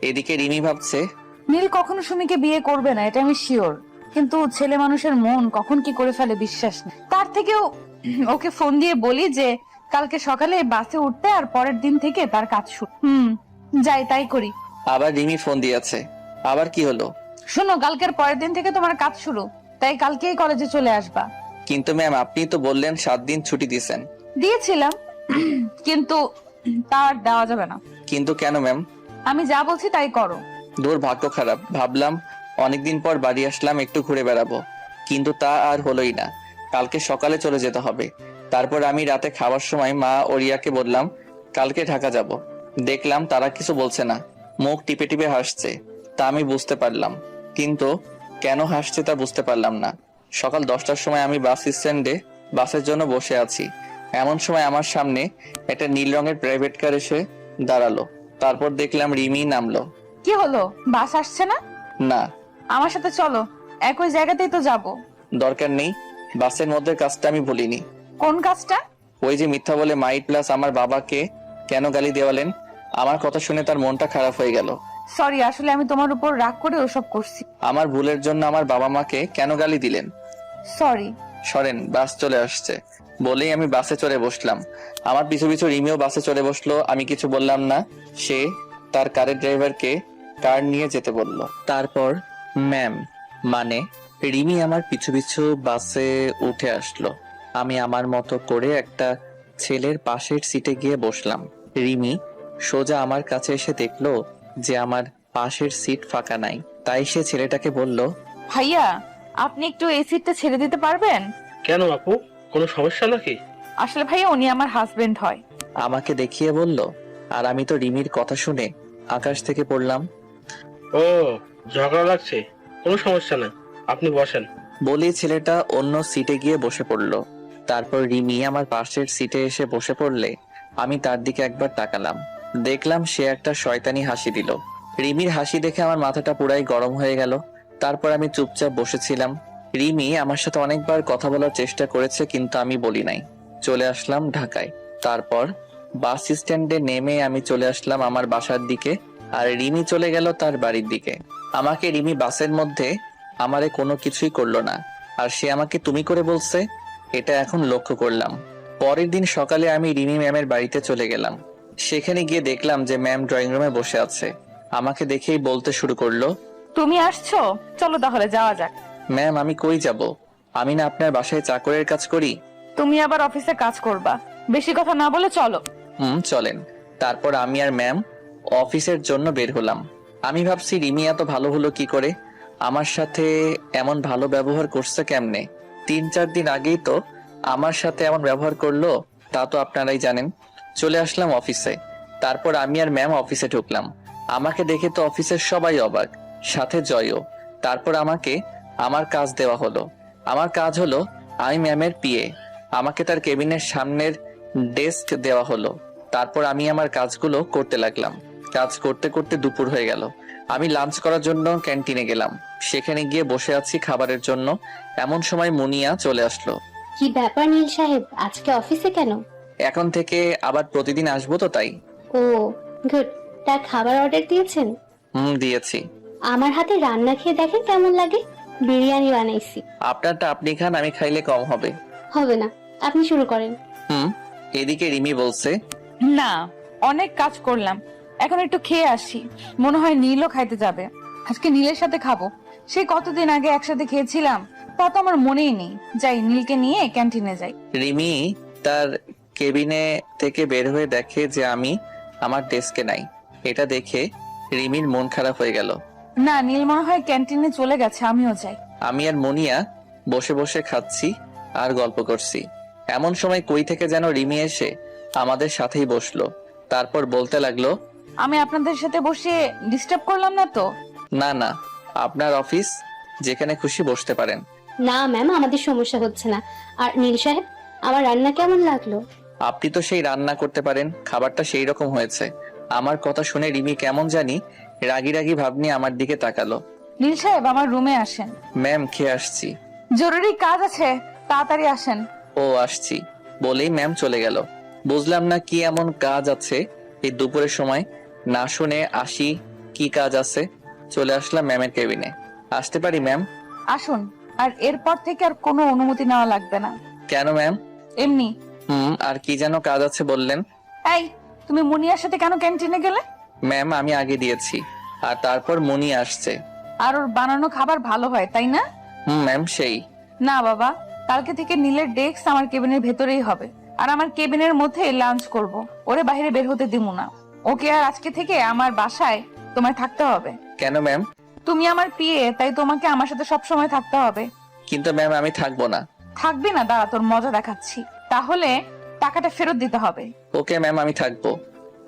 এদিকে রিমি ভাবছে, নীল কখনো সুমিকে বিয়ে করবে না, এটা আমি শিওর। কিন্তু ছেলে মানুষের মন কখন কি করে ফেলে বিশ্বাস নেই। তার থেকেও ওকে ফোন দিয়ে বলি যে কালকে সকালে বাসে উঠতে, আর পরের দিন থেকে তার কাজ শুরু। যাই তাই করি। আবার রিমি ফোন দিয়েছে। আবার কি হলো? শোনো, কালকের পরের দিন থেকে তোমার কাজ শুরু, তাই কালকেই কলেজে চলে আসবা। কিন্তু ম্যাম, আপনি তো বললেন 7 দিন ছুটি দিয়েছেন। দিয়েছিলাম, কিন্তু তার দেওয়া যাবে না। কিন্তু কেন ম্যাম? আমি যা বলছি তাই করো। দূর, ভাগ্য খারাপ। ভাবলাম অনেকদিন পর বাড়ি আসলাম, একটু ঘুরে বেড়াবো। কিন্তু তা আর হলোই না। কালকে সকালে চলে যেতে হবে। তারপর আমি রাতে খাওয়ার সময় মা ও রিয়াকে বললাম কালকে ঢাকা যাব। দেখলাম তারা কিছু বলছে না, মুখ টিপে টিপে হাসছে। তা আমি বুঝতে পারলাম, কিন্তু কেন হাসছে তা বুঝতে পারলাম না। সকাল 10টার সময় আমি বাস স্ট্যান্ডে বাসের জন্য বসে আছি। এমন সময় আমার সামনে একটা নীল রঙের প্রাইভেট কার এসে দাঁড়ালো। তারপর দেখলাম রিমি নামলো। কি হলো, বাস আসছে না? না, আমার সাথে চলো, একই জায়গাতেই তো যাব। দরকার নেই, বাসের মধ্যে কাজটা আমি বলিনি। কোন কাজটা? ওই যে মিথ্যা বলে মাইট প্লাস আমার বাবাকে কেন গালি দেওয়ালেন। আমার কথা শুনে তার মনটা খারাপ হয়ে গেল। সরি, আসলে আমি তোমার উপর রাগ করে ওসব করছি। আমার ভুলের জন্য আমার বাবা মাকে কেন গালি দিলেন? সরি। সরেন, বাস চলে আসছে বলেই আমি বাসে চড়ে বসলাম। আমার পিছু পিছু রিমিও বাসে চড়ে বসলো। আমি কিছু বললাম না। সে তার কারের ড্রাইভারকে কার নিয়ে যেতে বলল। তারপর ম্যাম মানে রিমি আমার পিছু পিছু বাসে উঠে আসলো। আমি আমার মতো করে একটা ছেলের পাশের সিটে গিয়ে বসলাম। রিমি সোজা আমার কাছে এসে দেখলো যে আমার পাশের সিট ফাঁকা নাই। তাই সে ছেলেটাকে বলল, ভাইয়া, আপনি একটু এই সিটটা ছেড়ে দিতে পারবেন? কেন আপু, কোনো সমস্যা নাকি? আসলে ভাইয়া, উনি আমার হাজবেন্ড হয়। আমাকে দেখিয়ে বলল। আর আমি তো রিমির কথা শুনে আকাশ থেকে পড়লাম। ও, ঝগড়া লাগছে? কোনো সমস্যা না, আপনি বসেন। বলে ছেলেটা অন্য সিটে গিয়ে বসে পড়লো। তারপর রিমি আমার পাশের সিটে এসে বসে পড়লে আমি তার দিকে একবার তাকালাম। দেখলাম সে একটা শয়তানি হাসি দিল। রিমির হাসি দেখে আমার মাথাটা পুরাই গরম হয়ে গেল। তারপর আমি চুপচাপ বসেছিলাম। রিমি আমার সাথে অনেকবার কথা বলার চেষ্টা করেছে, কিন্তু আমি বলি নাই। চলে আসলাম ঢাকায়। তারপর বাস স্ট্যান্ডে নেমে আমি চলে আসলাম আমার বাসার দিকে, আর রিমি চলে গেল তার বাড়ির দিকে। আমাকে রিমি বাসের মধ্যে আমারে কোনো কিছুই করলো না, আর সে আমাকে তুমি করে বলছে, এটা এখন লক্ষ্য করলাম। পরের দিন সকালে আমি রিমি ম্যামের বাড়িতে চলে গেলাম। সেখানে গিয়ে দেখলাম যে ম্যাম ড্রয়িং রুমে বসে আছে। আমাকে দেখেই বলতে শুরু করলো, তুমি আসছো, চলো তাহলে যাওয়া যাক। ম্যাম আমি কই যাব? আমি না আপনার বাসায় চাকরের কাজ করি। তুমি আবার অফিসে কাজ করবা, বেশি কথা না বলে চলো। চলেন। তারপর আমি আর ম্যাম অফিসের জন্য বের হলাম। আমি ভাবছি রিমি এত ভালো হলো কি করে, আমার সাথে এমন ভালো ব্যবহার করছে কেমনে। 3-4 দিন আগেই তো আমার সাথে এমন ব্যবহার করলো, তা তো আপনারাই জানেন। চলে আসলাম অফিসে। তারপর আমি আর ম্যাম অফিসে ঢুকলাম। আমাকে দেখে তো অফিসের সবাই অবাক, সাথে জয়ও। তারপর আমাকে আমার কাজ দেওয়া হলো। আমার কাজ হলো আমি ম্যামের পিএ। আমাকে তার কেবিনের সামনের ডেস্ক দেওয়া হলো। তারপর আমি আমার কাজগুলো করতে লাগলাম। কাজ করতে করতে দুপুর হয়ে গেল। আমি লাঞ্চ করার জন্য ক্যান্টিনে গেলাম। সেখানে গিয়ে বসে আছি খাবারের জন্য। এমন সময় মুনিয়া চলে আসলো। কি ব্যাপার নীল সাহেব, আজকে অফিসে কেন? এখন থেকে আবার প্রতিদিন আসবো তো, তাই। ও গুড। তা খাবার অর্ডার দিয়েছেন? দিয়েছি। আমার হাতে রান্না খেয়ে দেখেন কেমন লাগে। বিরিয়ানি বানাইছি। আপনারটা আপনি খান, আমি খাইলে কম হবে। হবে না, আপনি শুরু করেন। এদিকে রিমি বলছে, না, অনেক কাজ করলাম, এখন একটু খেয়ে আসি। মনে হয় নীলও খাইতে যাবে। আজকে নীলের সাথে খাবো। সেই কতদিন আগে একসাথে খেয়েছিলাম, তা তো আমার মনেই নেই। যাই, নীলকে নিয়ে ক্যান্টিনে যাই। রিমি তার কেবিনে থেকে বের হয়ে দেখে যে আমি আমার ডেস্কে নাই। এটা দেখে রিমির মন খারাপ হয়ে গেল। না, নীল মনে হয় ক্যান্টিনে চলে গেছে, আমিও যাই। আমি আর মুনিয়া বসে বসে খাচ্ছি আর গল্প করছি। এমন সময় কই থেকে যেন রিমি এসে আমাদের সাথেই বসলো। তারপর বলতে লাগলো, আমি আপনাদের সাথে বসে ডিস্টার্ব করলাম না তো? না না, আপনার অফিস, যেখানে খুশি বসতে পারেন। না ম্যাম, আমাদের সমস্যা হচ্ছে না। আর নীল সাহেব, আমার রান্না কেমন লাগলো? আপনি তো সেই রান্না করতে পারেন, খাবারটা সেই রকম হয়েছে। আমার কথা শুনে রিমি কেমন জানি রাগি রাগি ভাব নিয়ে আমার দিকে তাকালো। নীল সাহেব, আমার রুমে আসেন। ম্যাম খেয়ে আসছি। জরুরি কাজ আছে, তাড়াতাড়ি আসেন। ও আসছি বলেই ম্যাম চলে গেল। বুঝলাম না কি এমন কাজ আছে এই দুপুরের সময়। না শুনে আসি কি কাজ আছে। চলে আসলাম ম্যামের কেবিনে। আসতে পারি ম্যাম? আসুন। আর এরপর থেকে আর কোনো অনুমতি নেওয়া লাগবে না। কেন ম্যাম? এমনি। আর কি যেন কাজ আছে বললেন। এই, তুমি মুনিয়ার সাথে কেন ক্যান্টিনে গেলে? ম্যাম আমি আগে দিয়েছি, আর তারপর মুনি আসছে। আর ওর বানানো খাবার ভালো হয়, তাই না? ম্যাম সেই। না বাবা, কালকে থেকে নীলের ডেস্ক আমার কেবিনের ভেতরেই হবে, আর আমার কেবিনের মধ্যে লাঞ্চ করব। ওরে বাইরে বের হতে দিব না। ওকে, আর আজকে থেকে আমার বাসায় তোমায় থাকতে হবে। কেন ম্যাম? তুমি আমার পিএ, তাই তোমাকে আমার সাথে সব সময় থাকতে হবে। কিন্তু ম্যাম আমি থাকবো না। থাকবি না? দাঁড়া, তোর মজা দেখাচ্ছি। তাহলে টাকাটা ফেরত দিতে হবে, ওকে ম্যাম আমি থাকবো।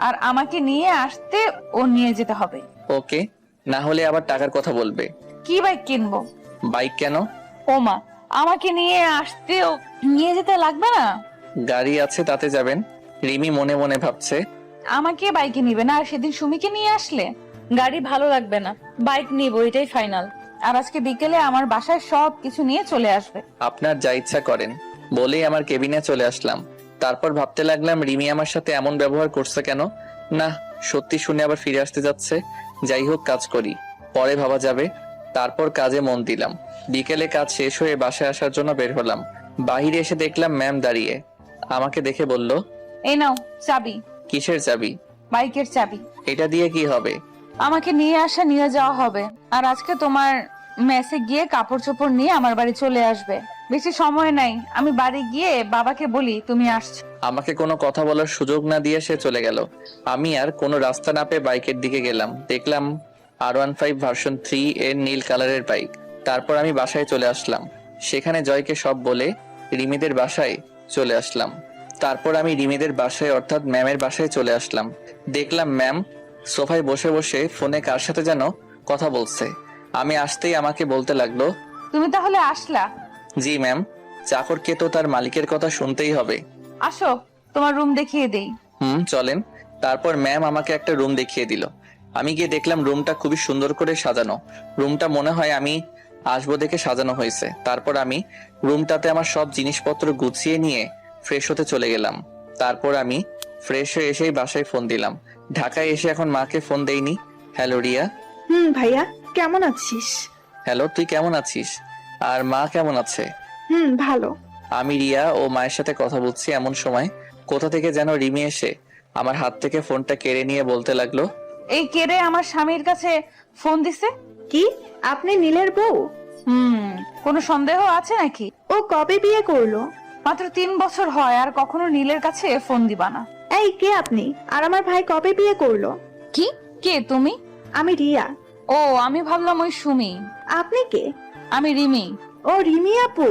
আর আমাকে নিয়ে আসতে ও নিয়ে যেতে হবে। ওকে, না হলে আবার টাকার কথা বলবে। কি বাইক কিনবো? বাইক কেন? ওমা, আমাকে নিয়ে আসতে ও নিয়ে যেতে লাগবে না? গাড়ি আছে তাতে যাবেন। রিমি মনে মনে ভাবছে। আমাকে বাইকে নিবে না, আর সেদিন সুমিকে নিয়ে আসলে গাড়ি ভালো লাগবে না, বাইক নিবো, এটাই ফাইনাল। আর আজকে বিকেলে আমার বাসায় সব কিছু নিয়ে চলে আসবে। আপনার যা ইচ্ছা করেন বলেই আমার কেবিনে চলে আসলাম। তারপর ভাবতে লাগলাম রিমি আমার সাথে এমন ব্যবহার করছে কেন। না, সত্যি শুনে আবার ফিরে আসতে যাচ্ছে। যাই হোক, কাজ করি, পরে ভাবা যাবে। তারপর কাজে মন দিলাম। বিকেলে কাজ শেষ হয়ে বাসায় আসার জন্য বের হলাম। বাহিরে এসে দেখলাম ম্যাম দাঁড়িয়ে। আমাকে দেখে বলল, এই নাও চাবি। কিসের চাবি? বাইকের চাবি। এটা দিয়ে কি হবে? আমাকে নিয়ে আসা নিয়ে যাওয়া হবে, আর আজকে তোমার মেসে গিয়ে কাপড় চোপড় নিয়ে আমার বাড়ি চলে আসবে। বেশি সময় নাই, আমি বাড়ি গিয়ে বাবাকে বলি তুমি আসছো। আমাকে কোনো কথা বলার সুযোগ না দিয়ে সে চলে গেল। আমি আর কোনো রাস্তা না পেয়ে বাইকের দিকে গেলাম। দেখলাম R15 ভার্সন 3 এর নীল কালারের বাইক। তারপর আমি বাসায় চলে আসলাম। সেখানে জয়কে সব বলে রিমিদের বাসায় চলে আসলাম। তারপর আমি রিমিদের বাসায় অর্থাৎ ম্যামের বাসায় চলে আসলাম। দেখলাম ম্যাম সোফায় বসে বসে ফোনে কার সাথে যেন কথা বলছে। আমি আসতেই আমাকে বলতে লাগলো, তুমি তাহলে আসলা? জি ম্যাম, চাকরকে তো তার মালিকের কথা শুনতেই হবে। আসো, তোমার রুম দেখিয়ে দেই। চলেন। তারপর ম্যাম আমাকে একটা রুম দেখিয়ে দিল। আমি গিয়ে দেখলাম রুমটা খুবই সুন্দর করে সাজানো। রুমটা মনে হয় আমি আসবো দেখে সাজানো হয়েছে। তারপর আমি রুমটাতে আমার সব জিনিসপত্র গুছিয়ে নিয়ে ফ্রেশ হতে চলে গেলাম। তারপর আমি ফ্রেশ হয়ে এসেই বাসায় ফোন দিলাম। ঢাকায় এসে এখন মাকে ফোন দেইনি। হ্যালো রিয়া। ভাইয়া কেমন আছিস? হ্যালো, তুই কেমন আছিস? আর মা কেমন আছে? ভালো। আমি রিয়া ও মায়ের সাথে কথা বলছি, এমন সময় কোথা থেকে যেন রিমি এসে আমার হাত থেকে ফোনটা কেড়ে নিয়ে বলতে লাগলো, এই কেড়ে আমার স্বামীর কাছে ফোন দিছে? কি আপনি নীলের বউ? কোনো সন্দেহ আছে নাকি? ও কবে বিয়ে করলো? মাত্র 3 বছর হয়, আর কখনো নীলের কাছে ফোন দিবা না। এই কে আপনি? আর আমার ভাই কবে বিয়ে করলো? কি? কে তুমি? আমি রিয়া। ও, আমি ভাবলাম ওই সুমি। আপনি কে? আমি রিমি। ও রিমি আপু,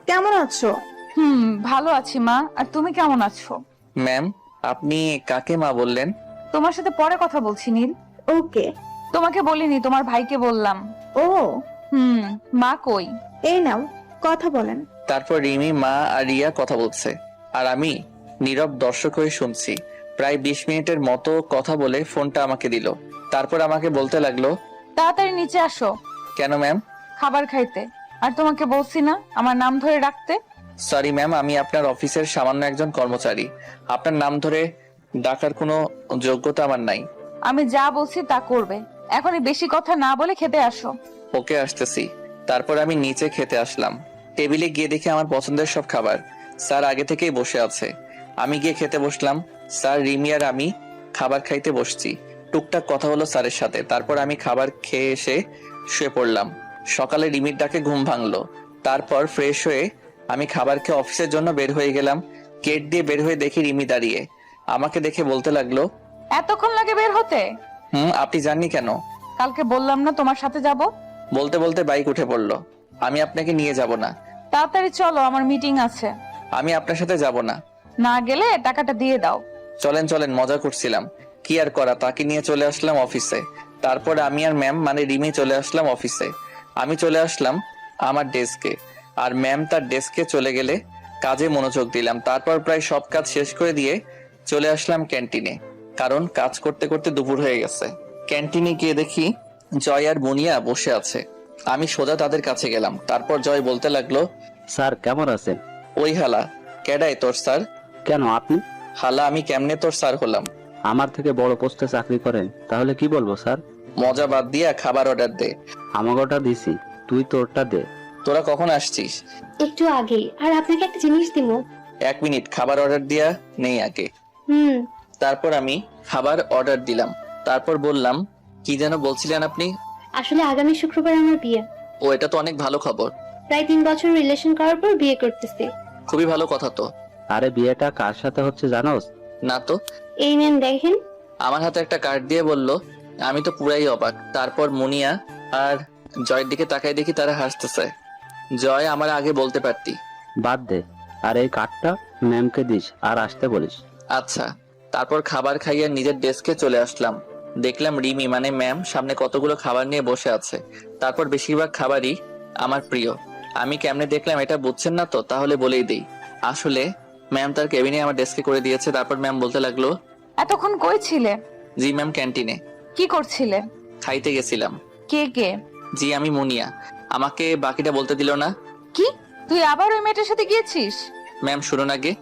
কেমন আছো? ভালো আছি মা, আর তুমি কেমন আছো? ম্যাম আপনি কাকে মা বললেন? তোমার সাথে পরে কথা বলছি নীল। ওকে। তোমাকে বলিনি, তোমার ভাইকে বললাম। ও মা কই? এই নাও কথা বলেন। তারপর রিমি, মা আর রিয়া কথা বলছে, আর আমি নীরব দর্শক হয়ে শুনছি। প্রায় 20 মিনিটের মতো কথা বলে ফোনটা আমাকে দিল। তারপর আমাকে বলতে লাগলো, তাড়াতাড়ি নিচে আসো। কেন ম্যাম? খাবার খাইতে। আর তোমাকে বলছি না আমার নাম ধরে ডাকতে? সরি ম্যাম, আমি আপনার অফিসের সামান্য একজন কর্মচারী। আপনার নাম ধরে ডাকার কোনো যোগ্যতা আমার নাই। আমি যা বলছি তা করবে। এখনই বেশি কথা না বলে খেতে আসো। ওকে, আসতেছি। তারপর আমি নিচে খেতে আসলাম। টেবিলে গিয়ে দেখি আমার পছন্দের সব খাবার। স্যার আগে থেকেই বসে আছে। আমি গিয়ে খেতে বসলাম। স্যার, রিমি আর আমি খাবার খাইতে বসছি। টুকটাক কথা হলো স্যারের সাথে। তারপর আমি খাবার খেয়ে এসে শুয়ে পড়লাম। সকালে রিমির ডাকে ঘুম ভাঙলো। তারপর ফ্রেশ হয়ে আমি খাবার খেয়ে অফিসের জন্য বের হয়ে গেলাম। গেট দিয়ে বের হয়ে দেখি রিমি দাঁড়িয়ে। আমাকে দেখে বলতে লাগলো, এতক্ষণ লাগে বের হতে? আপনি জাননি কেন? কালকে বললাম না তোমার সাথে যাব? বলতে বলতে বাইক উঠে পড়লো। আমি আপনাকে নিয়ে যাব না। তাড়াতাড়ি চলো, আমার মিটিং আছে। আমি আপনার সাথে যাব না। না গেলে টাকাটা দিয়ে দাও। চলেন চলেন, মজা করছিলাম। কি আর করা, তাকে নিয়ে চলে আসলাম অফিসে। তারপর আমি আর ম্যাম মানে রিমি চলে আসলাম অফিসে। আমি চলে আসলাম আমার ডেস্কে, আর ম্যাম তার ডেস্কে চলে গেলে কাজে মনোযোগ দিলাম। তারপর প্রায় সব কাজ শেষ করে দিয়ে চলে আসলাম ক্যান্টিনে, কারণ কাজ করতে করতে দুপুর হয়ে গেছে। ক্যান্টিনে গিয়ে দেখি জয় আর মুনিয়া বসে আছে। আমি সোজা তাদের কাছে গেলাম। তারপর জয় বলতে লাগলো, স্যার কেমন আছেন? ওই হালা, কেডাই তোর স্যার? কেন আপনি? হালা, আমি কেমনে তোর স্যার হলাম? আমার থেকে বড় পোস্টে চাকরি করেন, তাহলে কি বলবো স্যার? মজা বাদ দিয়া খাবার অর্ডার দে। আমাকে ওটা দিছি, তুই তোরটা দে। তোরা কখন আসছিস? একটু আগে। আর আপনাকে একটা জিনিস দিব। 1 মিনিট, খাবার অর্ডার দিয়া নেই আগে। তারপর আমি খাবার অর্ডার দিলাম। তারপর বললাম, কি যেন বলছিলেন আপনি? আসলে আগামী শুক্রবার আমার বিয়ে। ও, এটা তো অনেক ভালো খবর। প্রায় 3 বছর রিলেশন করার পর বিয়ে করতেছি। খুবই ভালো কথা তো। আরে বিয়েটা কার সাথে হচ্ছে জানোস? না তো। এই নেন দেখেন। আমার হাতে একটা কার্ড দিয়ে বলল। আমি তো পুরাই অবাক। তারপর মুনিয়া আর জয়ের দিকে তাকাই দেখি তারা হাসতেছে। জয় আমার আগে বলতে পারতি। বাদ দে, আর এই কার্ডটা ম্যামকে দিস আর আসতে বলিস। আচ্ছা। তারপর খাবার খাইয়ে নিজের ডেস্কে চলে আসলাম। দেখলাম রিমি মানে ম্যাম সামনে কতগুলো খাবার নিয়ে বসে আছে। তারপর বেশিরভাগ খাবারই আমার প্রিয়। আমি কেমনে দেখলাম এটা বুঝছেন না তো? তাহলে বলেই দেই। আসলে ম্যাম তার কেবিনে আমার ডেস্কে করে দিয়েছে। তারপর ম্যাম বলতে লাগলো, এতক্ষণ কই ছিলে? জি ম্যাম, ক্যান্টিনে। কি করছিলে? খাইতে গেছিলাম। কে কে? জি আমি মুনিয়া। আমাকে বাকিটা বলতে দিল না। কি, তুই আবার ওই মেয়েটার সাথে গিয়েছিস? ম্যাম শুনুন আগে।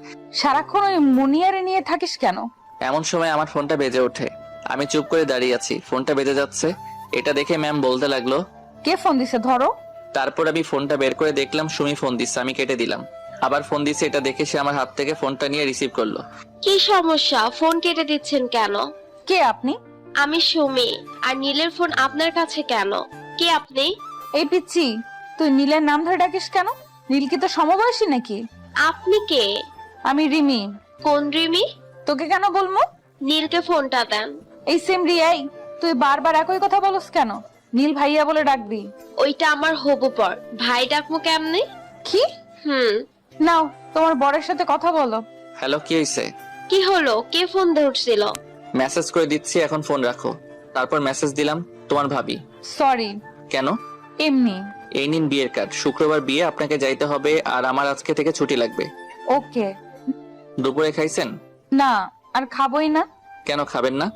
সারাক্ষণ ওই মুনিয়ারে নিয়ে থাকিস কেন? এমন সময় আমার ফোনটা বেজে ওঠে। আমি চুপ করে দাঁড়িয়ে আছি, ফোনটা বেজে যাচ্ছে। এটা দেখে ম্যাম বলতে লাগলো, কে ফোন দিছে ধরো। তারপর আমি ফোনটা বের করে দেখলাম সুমি ফোন দিচ্ছে। আমি কেটে দিলাম। আবার ফোন দিচ্ছে। এটা দেখে সে আমার হাত থেকে ফোনটা নিয়ে রিসিভ করলো। কি সমস্যা? ফোন কেটে দিচ্ছেন কেন? কে আপনি? আমি সুমি। আর নীলের ফোন আপনার কাছে কেন? কে আপনি? এই পিচ্ছি, তুই নীলের নাম ধরে ডাকিস কেন? নীল কি তো সমবয়সী নাকি? আপনি কে? আমি রিমি। কোন রিমি? তোকে কেন বলবো? নীলকে ফোনটা দেন। এই সেম রিয়াই, তুই বারবার একই কথা বলস কেন? নীল ভাইয়া বলে ডাকবি। ওইটা আমার হবু পর। ভাই ডাকমু কেমনে? কি? নাও তোমার বরের সাথে কথা বলো। হ্যালো, কি হয়েছে? কি হলো? কে ফোন ধরছিল? মেসেজ করে দিচ্ছি, এখন ফোন রাখো। তারপর মেসেজ দিলাম, তোমার ভাবি। সরি। কেন? এমনি। এই নিন বিয়ের কার্ড। শুক্রবার বিয়ে, আপনাকে যাইতে হবে আর আমার আজকে থেকে ছুটি লাগবে। ওকে। দুপুরে খাইছেন? না, আর খাবোই না। কেন খাবেন না?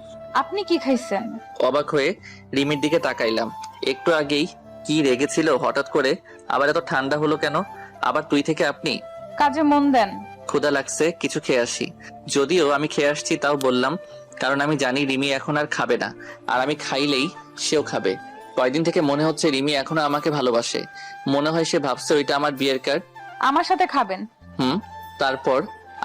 আপনি কি খাইছেন? অবাক হয়ে রিমির দিকে তাকাইলাম। একটু আগেই কি রেগেছিল, হঠাৎ করে আবার এত ঠান্ডা হলো কেন? আবার তুই থেকে আপনি। কাজে মন দেন। ক্ষুধা লাগছে, কিছু খেয়ে আসি। যদিও আমি খেয়ে আসছি তাও বললাম, কারণ আমি জানি রিমি এখন আর খাবে না, আর আমি খাইলেই সেও খাবে। কয়েকদিন থেকে মনে হচ্ছে রিমি এখনো আমাকে ভালোবাসে। মনে হয় সে ভাবছে ওইটা আমার বিয়ের কার্ড। আমার সাথে খাবেন? তারপর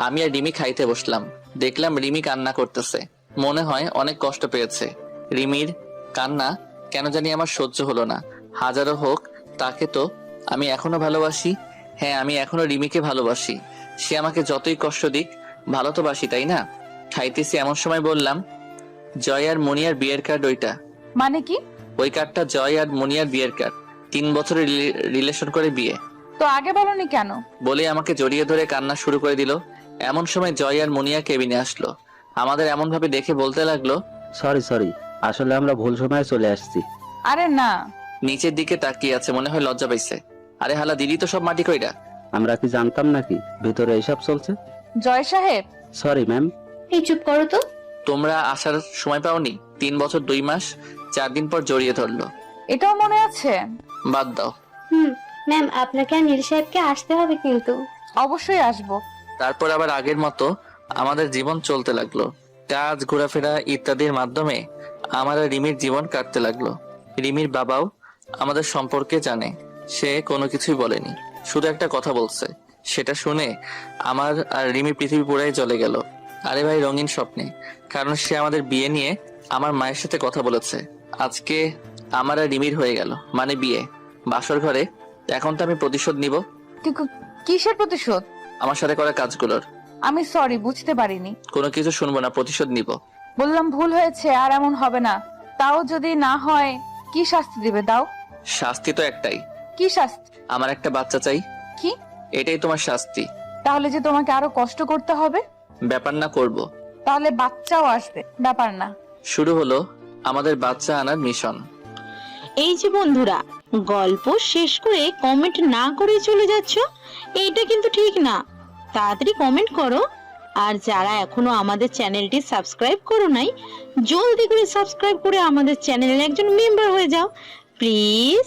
আমি আর রিমি খাইতে বসলাম। দেখলাম রিমি কান্না করতেছে। মনে হয় অনেক কষ্ট পেয়েছে। রিমির কান্না কেন জানি আমার সহ্য হলো না। হাজারো হোক, তাকে তো আমি এখনো ভালোবাসি। হ্যাঁ, আমি এখনো রিমিকে ভালোবাসি। সে আমাকে যতই কষ্ট দিক, ভালো তো বাসি, তাই না? খাইতেছি এমন সময় বললাম, জয় আর মনিয়ার বিয়ের কার্ড ওইটা। মানে কি? ওই কার্ডটা জয় আর মনিয়ার বিয়ের কার্ড। 3 বছরের রিলেশন করে বিয়ে। তো আগে বলনি কেন? বলে আমাকে জড়িয়ে ধরে কান্না শুরু করে দিল। এমন সময় জয় আর মনিয়া কেবিনে আসলো। আমাদের এমন ভাবে দেখে বলতে লাগলো, সরি, আসলে আমরা ভুল সময়ে চলে আসছি। আরে না। নিচের দিকে তাকিয়ে আছে, মনে হয় লজ্জা পাইছে। আরে হালা, দিদি তো সব মাটি কইরা। আমরা কি জানতাম নাকি ভিতরে এইসব চলছে? জয় সাহেব। Sorry ma'am. এই চুপ করো তো। তোমরা আসার সময় পাওনি? 3 বছর 2 মাস 4 দিন পর জড়িয়ে ধরলো। এটাও মনে আছে? বাদ দাও। ম্যাম, আপনাকে আর নীল সাহেবকে আসতে হবে কিন্তু। অবশ্যই আসবো। তারপর আবার আগের মতো আমাদের জীবন চলতে লাগলো। কাজ, ঘোরাফেরা ইত্যাদির মাধ্যমে আমার আর রিমির জীবন কাটতে লাগলো। রিমির বাবাও আমাদের সম্পর্কে জানে। সে কোনো কিছুই বলেনি, শুধু একটা কথা বলছে। সেটা শুনে আমার আর রিমি পৃথিবী পুরাই জ্বলে গেল। আরে ভাই, রঙিন স্বপ্নে। কারণ সে আমাদের বিয়ে নিয়ে আমার মায়ের সাথে কথা বলেছে। আজকে আমার আর রিমির হয়ে গেল, মানে বিয়ে, বাসর ঘরে। এখন তো আমি প্রতিশোধ নিব। কিসের প্রতিশোধ? আমার সাথে করা কাজগুলোর। আমি সরি, বুঝতে পারিনি। কোনো কিছু শুনবো না, প্রতিশোধ নিব। বললাম ভুল হয়েছে, আর এমন হবে না। তাও যদি না হয়, কি শাস্তি দিবে দাও? শাস্তি তো একটাই। কি শাস্তি? আমার একটা বাচ্চা চাই। কি? এটাই তোমার শাস্তি। তাহলে যে তোমাকে আরো কষ্ট করতে হবে? ব্যাপার না, করব। তাহলে বাচ্চাও আসবে, ব্যাপার না। শুরু হলো আমাদের বাচ্চা আনার মিশন। এই যে বন্ধুরা, গল্প শেষ করে কমেন্ট না করে চলে যাচ্ছ, এইটা কিন্তু ঠিক না। তাড়াতাড়ি কমেন্ট করো। আর যারা এখনো আমাদের চ্যানেলটি সাবস্ক্রাইব করো নাই, জলদি করে সাবস্ক্রাইব করে আমাদের চ্যানেলের একজন মেম্বার হয়ে যাও প্লিজ।